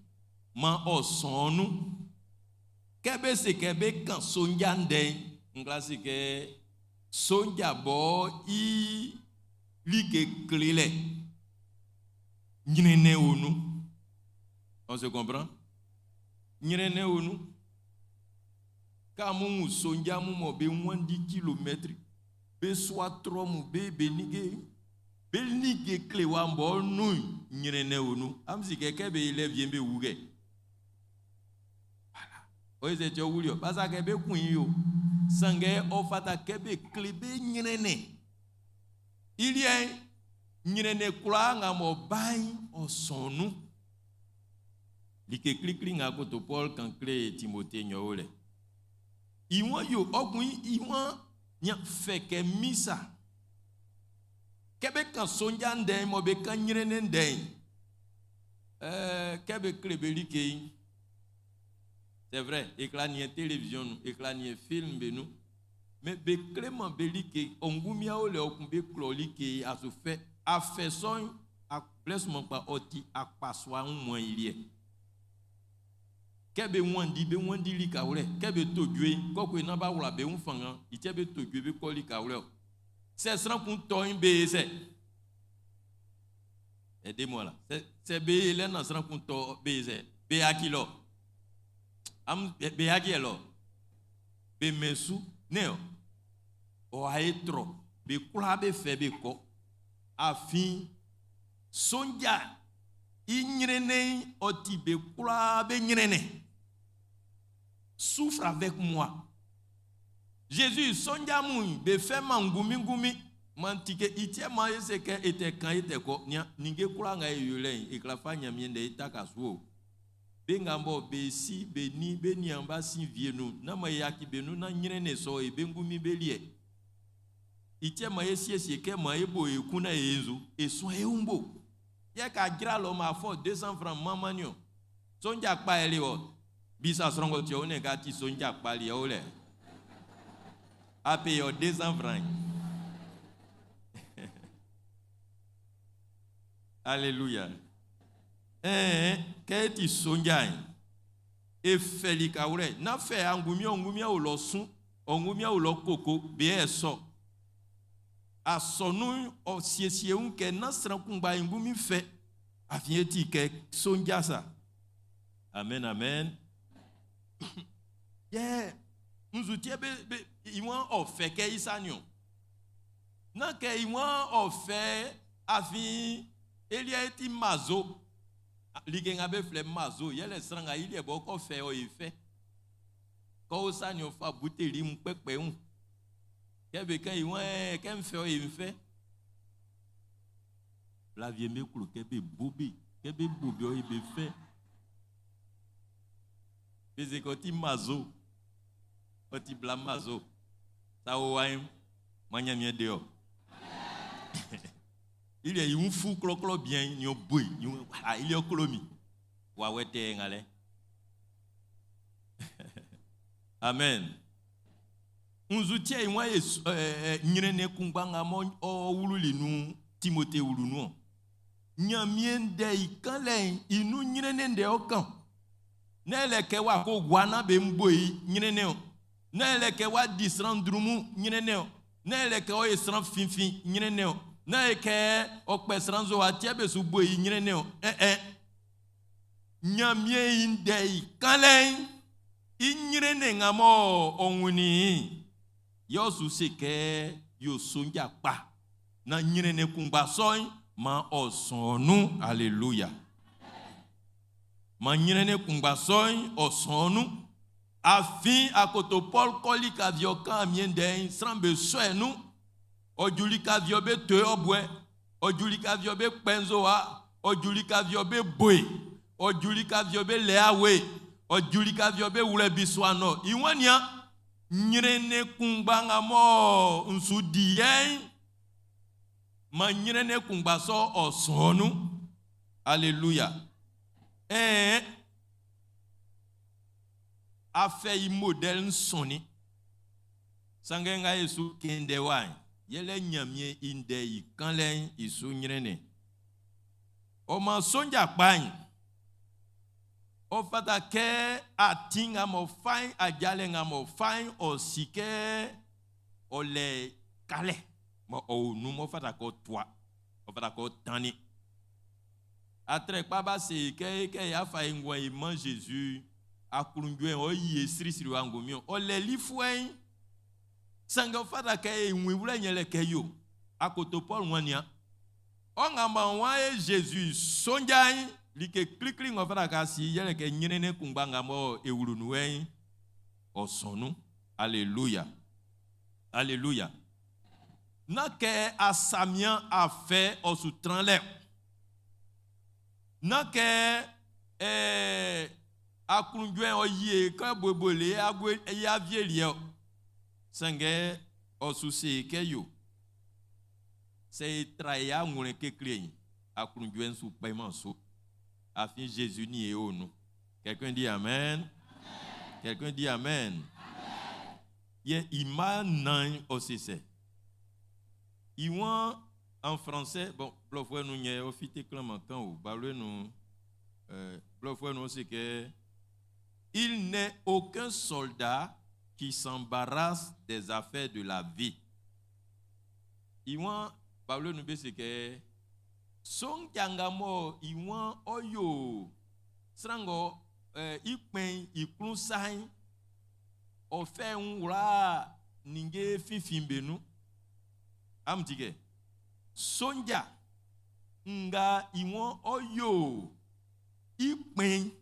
ma osonu. Kebe se kebe kan sonja ndeng nglasi ke sonja bo I like klile nyene onu. On se comprend? Nyene onu. Ka mu sonja mu mo be 10 km be soit 3 mu be nige be nige kle wa mbo nu nyene onu. Am si kebe ile bien be wuge. Oise cho wulio basa kebe kunyo sange ofata kebe klebe nyene ilie nyene kula nga mo bai osonu like klikli nga ko to Paul kan kle Timothée nyole iwon yo ogun iwon nya feke misa kebe kan sonja ndem mo be kan nyene ndem kebe klebe like. C'est vrai, éclanier télévision, éclanier film, mais Clément Bellique, on goumia ou le okumbe klolike a se fait, a fait son, a placement pas oti, a passoir un moins il y est. Kebe wandi li kaule, kebe to due, koko ina ba wala be un fanga, itebe to due be koli kaule. C'est ça pour toi un baiser. Aidez-moi là. C'est be là na sera pour toi baiser. Be akilo. Am be agelo be mesu neo o aetro be kula be fe be ko afin sonja ignrene oti be kula be gnrene souffre avec moi. Jésus sonja mu be fe mangumi mantike itie ma ese ke ete kan ete ko ninge kula nga yule iklafa nyamiende itakasu bengambo besi beni beni amba si vienu na mayaki benu na nyirene so e bengumi belie itie mayesi ke mayebo e kuna ezu e so e umbo ye ka gira lo ma fo 200 francs mamanyo sonja pa ele o bisa srongo ti o ne ga ti sonja pa li o le a pe yo 200 francs. Alléluia. Keti sonjai e felika ure na fe angumia o lo sun ongumia o lo koko be eso asonu o siesie un ke na srankumba ngumi fe afieti ke sonjasa. Amen, amen. Yeah, nzutie be iwan o fe ke isanyo na ke iwan o fe afi elieti mazo ligenga be flem mazo yele sranga ile boko fe o ife ko sanyo fa buteli mpepe un kebe kan iwan kem fe o ife la vie me klo kebe bobi o ibe fe beze koti mazo oti bla mazo sa o waim manyamie deo. Il y a un fou clo bien, il y a un boui, il y a un colomi. Wawete ngale. Amen. Unzutia imwa nyirene kumbanga mo o wululi nu Timothée wulunu. Nyamiende ikale inu nyirene nde okan. Nele ke wa ko gwana be mboi nyirene o. Nele ke wa disrandrumu nyirene o. Nele ke o esran finfin nyirene o. Na eke okpesranzo atiebe subo yinyene o nyamie inde kalen inyene ngamo onwuni yo susike yo sonja pa na nyene kumba soy ma osonu. Alléluia. Ma nyene kumba soy osonu afin akoto Paul kolika vioka miende srambe soenu ojulika viobe te obwe, ojulika viobe penzoa, ojulika viobe boy, ojulika viobe leawe, ojulika viobe ule biswano. Iwania nyirene kumbanga mo nsudien, ma nyirene kumbaso osonu. Alléluia. Afe modèle nsoni. Sangenga Yesu kende wine. Yele nyamie inde ikanlen isu nyirene. O ma sonja kpany. o fata ke atinga mo fine ajalenga mo fine o sike o le kale mo o nu mo fata ko toi o fata ko tani atre pa ba se ke ya fa ngwa iman Jésus akulungwe o yesri siri wangomi o le lifwen sanga fata ke nwi wula nyele ke yo akoto Paul wania on ngamba wa Jésus sonjai like klikling of rakasi yele ke nyene kumbanga mo ewulunuwe o sonu alléluia alléluia na ke asamian a fait o sutranle na ke akunjwe o ye ka bobole agwe ya vielie sange o susi ke yo c'est traya ngone ke klien akunjwe su paiement so afin Jésus ni et nous. Quelqu'un dit amen. Quelqu'un dit amen. Il m'a nan aussi c'est. Il en français bon blofwe nous n'y au fité clament quand ou balwe nous blofwe nous c'est que il n'est aucun soldat qui s'embarrasse des affaires de la vie. Il balwe nous c'est que son jangamo iwan oyo srango ikpen iklunsai ofe unra ninge fifimbenu amtige sonja nga iwan oyo ikpen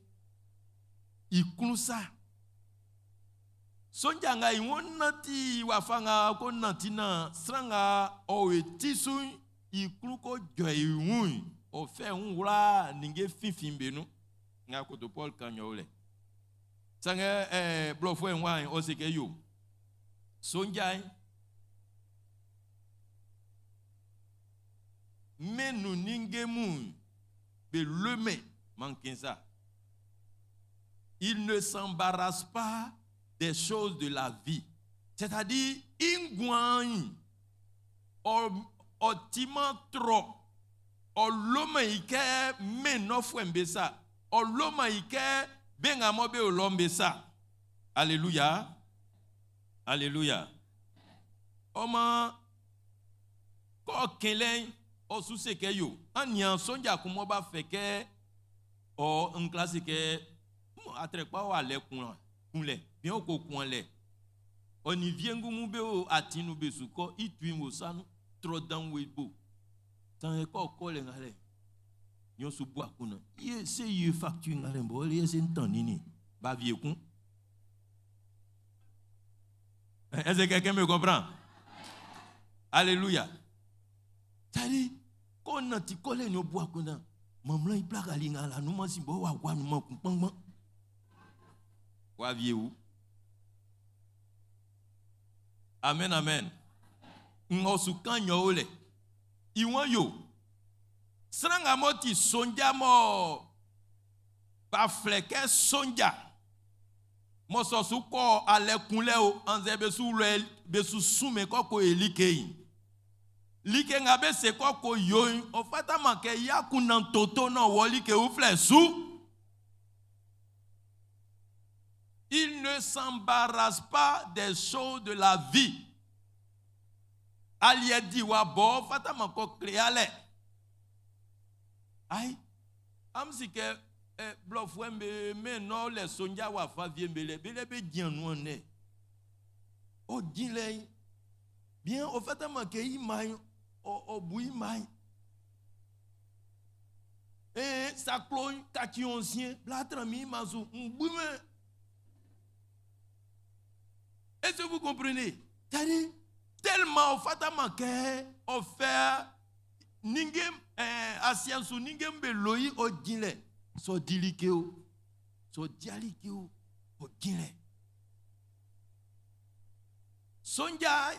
iklunsa sonja nga iwan nati wafanga ko natina sranga o etisun ikluko joyun o fe unra ninge fifimbenu nga ko to Paul kanyole sanga blofwe nwan o se ke yo sonjai menu ninge mun be leme mankinsa il ne s'embarrasse pas des choses de la vie, c'est-à-dire ingwan otima trop oloma ike menofwe mbesa oloma ike benga mobe olombesa. Alléluia, alléluia. Oma ko kelen o suse ke yo anian sonja kumoba feke o en classe ke atrekpa wa le kunle bien ko kunle oni viengu mube o atinu besuko itwi mo sanu tro dan webo tan ko ko le ngale nyo su bua kuna ye se ye facture ngale mbo ye se ntanini ba viekun. Est-ce que quelqu'un me comprend? Alléluia. Tali ko na ti ko le nyo bua kuna mamla i plaka lingala no masimbo wa kwa no makumpangma wa vieu. Amen, amen. Ngosu kanyo ole iwan yo sranga moti sonja mo ba fleke sonja mo so su ko alekunle o anze be su sume ko elikei like ngabe se ko yo o fata manke yakuna toto no woli ke ou flesu. Il ne s'embarrasse pas des choses de la vie. Alie di wa bo fata manko kreale. Ay am si ke blofwe me no le sonja wa fa vie bele be dian no ne. O dile bien o fata manke imai o bui mai. Ça clogne kaki ancien blatra mi mazu mbume. Est-ce que vous comprenez? C'est-à-dire, tellement au fatama que on fait ningem asiansu ningem beloi o dile so dilikeo so dialikeo o dile sonja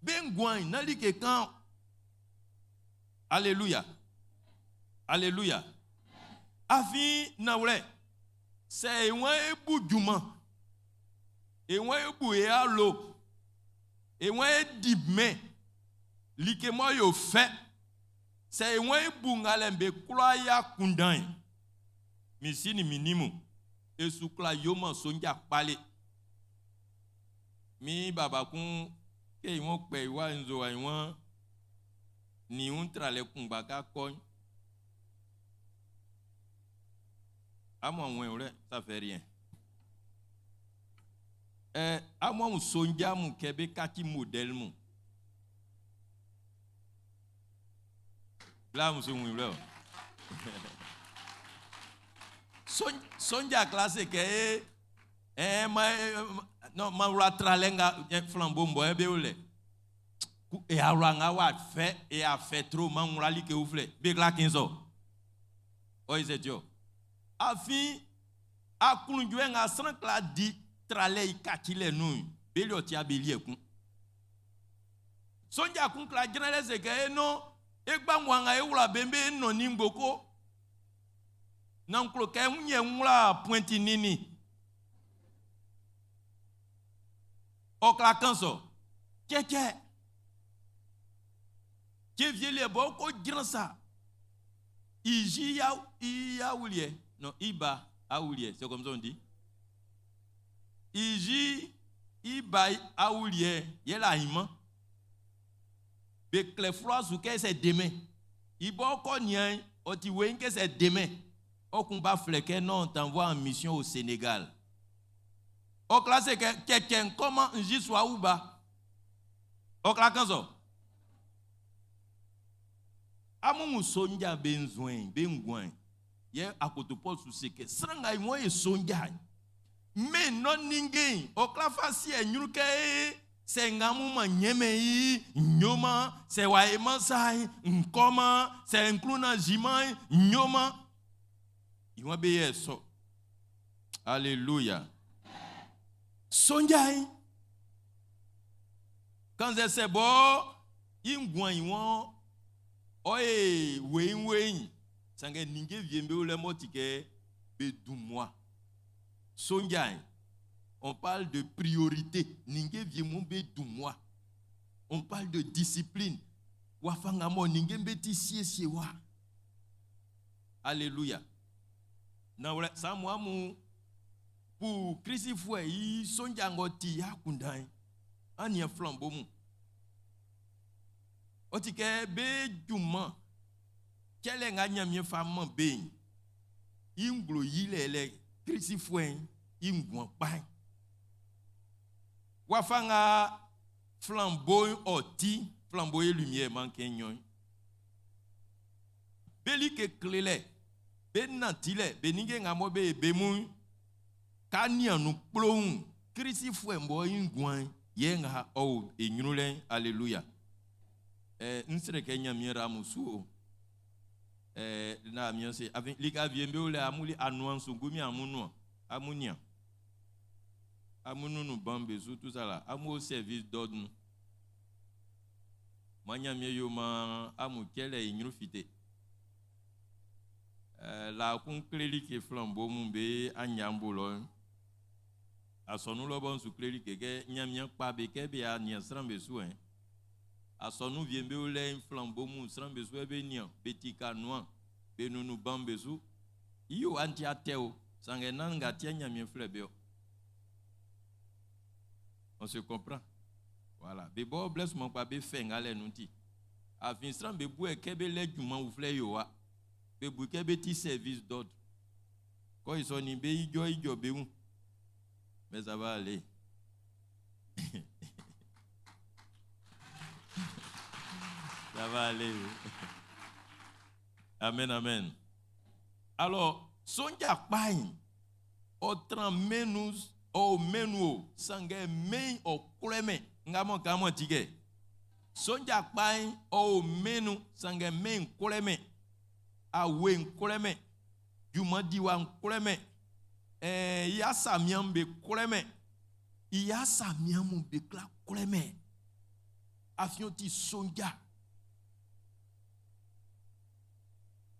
bengwan nalike kan. Alléluia, alléluia. Afi nawle c'est un boudjuma et moi boué à l'eau et moi dibme like moi yo fait c'est moi bungalembe kloya kundan misini minimu esukla yoma sonja pale mi baba kun ke won pe wa nzo wa won ni un trale kun ba ka ko amo won ore ça fait rien amo sonja mu kebe kaki model mu là monsieur Mouilou sonja classe que non ma ratralenga flambeau mboye be ole e aranga wa fait et a fait trop man rali que oufle be la 15 o isetio afi akunjwe nga sankla di trale ikakile nu be lo ti abeli ekun sonja kun kla generalize que no egba mwanga ewula bembe no ni ngboko na nklo ke nwye nwula pointi nini okla kanso keke ke viele bo ko gransa iji ya wulie non iba awulie c'est comme ça on dit iji iba awulie yela hima be clefrois ou que c'est demain ibo ko nien o ti we que c'est demain o kun ba fleke non t'envoie en mission au Sénégal o classe que quelqu'un comment j'y soit ou ba o classe kanzo amu sonja benzoin bengwan ye akotopol sou seke sranga mo e sonja mais non ninguém o classe fasi enyuke c'est ngamu manyeme yi nyoma c'est waema sai nkoma c'est incluna jimai nyoma iwa beye so alléluia sonjai quand c'est bon ingwan iwon oye wein sange ninge viembe ole motike be dumwa sonjai. On parle de priorité. Ninge viemon be dumwa. On parle de discipline. Wafangamo ninge beti siye wa. Alléluia. Na wala sa moi mu pour Christi foué yi sonja ngoti ya kundai. Ani flambeau mu. Otike be duma. Kele nga nyamie femme be. Inglo yilele Christi foué ingwan pai. Wafanga flambeau oti, flambeau lumière manque nyon. Beli ke klele, ben natile, beninge ngamo be bemu, kani anu plong, Christi fwe mbo ingwan, yenga o enyulen, alléluia. Nsre kenya mira musu, na mianse, avec lika viembe ole amuli anuan sungumi amunua, amunia. Amunou nous bambezou tout ça là, amu au service d'ordre nous. Manya mieux ma amu kele ignufite. La concléli qui flambeau mumbe anyambolo. A son nous le bon sous cléli que nyamia pa beke be a nia srambezou hein. A son nous vient be ole flambeau mum srambezou be nia betika noa be nous bambezou. Yo anti ateo sangena ngatia nyamia flebeo. On se comprend. Voilà. Bebo bless mon pape fait ngale nouti. A finstran bebu e kebe le juman ou fle yo wa. Bebu kebe ti service d'ordre. Quand ils sont ibe ijo be un. Mais ça va aller. Ça va aller. Amen, amen. Alors, sonja pain. Otran menus o menu sange main o kleme ngamo kamo tige sonja pai o menu sange main kleme a wen kleme juma diwa kleme ya samiam be kleme ya samiam be kla kleme afion ti sonja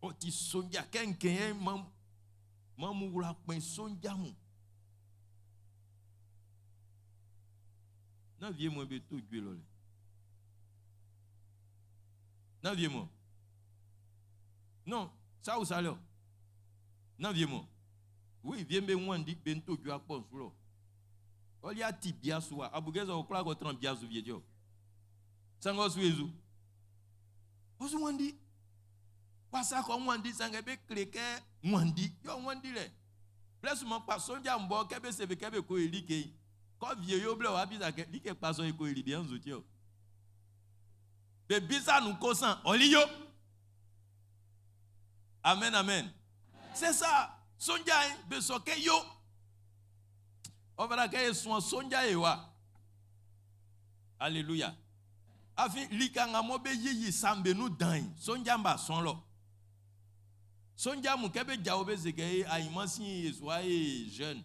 o ti sonja kenken mamu wula pen sonja mu. Non, viens-moi, be tout gueule. Non, viens-moi. Non, ça ou ça là. Non, viens-moi. Oui, viens me wandi bento du akpon sulo. Oli ati biaswa, abugeza okla ko tran biasu viejo. Sango suezu. Osu wandi. Pasa ko wandi sange be kleke wandi. Yo wandi le. Bless mon passon ja mbo kebe sebe kebe ko elike. Ko vieyo ble wa bisa ke like passon ko eli bien zutio. Be bisa nu kosan oli yo. Amen, amen. C'est ça. Sonja be soke yo. On verra que son sonja ewa. Alléluia. Afi likanga mobe yiyi sambe nu dan. Sonja mba son lo. Sonja mu kebe jaobe zeke aimansi ezwa jeune.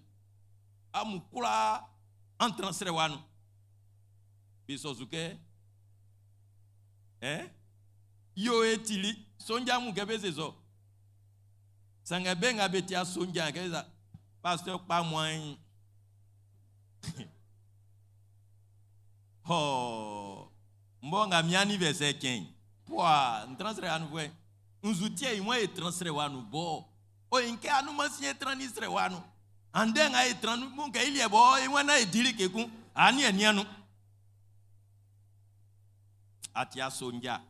Amu kula entransre wanu. Bisozuke. Yo etili sonja mu kebe zezo. Sanga benga betia sonja keza pasteur pas moins. Oh, mbonga miani verset 15. Poa, transfert anu vwe. Unzutie imwe e transfert wanu bo. O inke anu masi transfert wanu. Andenga e transfert munga ili bo imwe na e diri keku ani enianu. Atia sonja.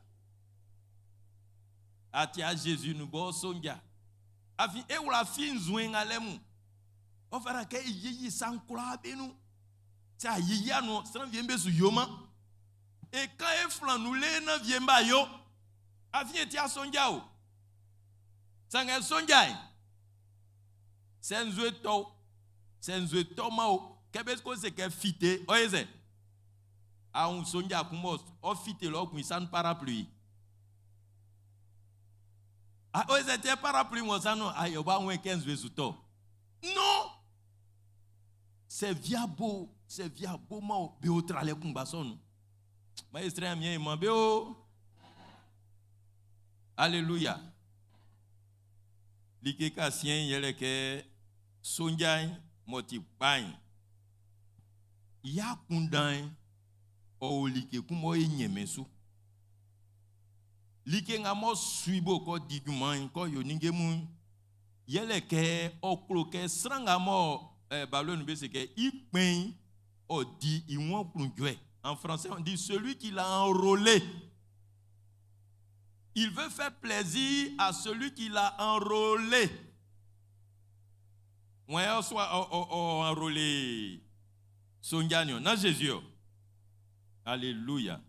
Atia Jésus nu bo sonja. Afi e wala fin zwenga lemu. O fera ke yiyi sankula benu. Ça yiya no san viembe su yoma. Et quand e flanule na viemba yo, afi ti asonja o. Sanga sonja. Senzwe to ma o. Kebe ko se ke fite, oyeze. A un sonja kumos, o fite lo kun san parapluie. A oyeze te parapluie mo sano ayoba wen 15 vesuto. Non. C'est viabo mo be otrale kumbason. Maestre amien mo be o. Alléluia. Like kasien yele ke sonjay moti pan. Ya kundan o like kumo enyemesu. Like ngamo suibo ko diguman ko yo ningemu yele ke oklo ke sranga mo ballon c'est que il peint au dit en français on dit celui qui l'a enrôlé. Il veut faire plaisir à celui qui l'a enrôlé. Moi soit enrôlé sonjanio na Jésus. Alléluia.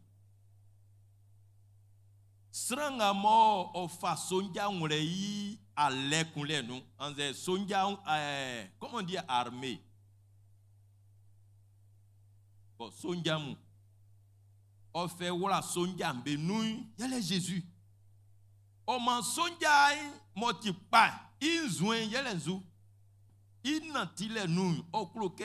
Sranga mo o fa sonja ngulei ale kunle nous en sonja comment on dit armée. Bon sonja mu o fait wala sonja mbe nou yele Jésus. O man sonja moti pa inzwen yele zu inantile nou o kloke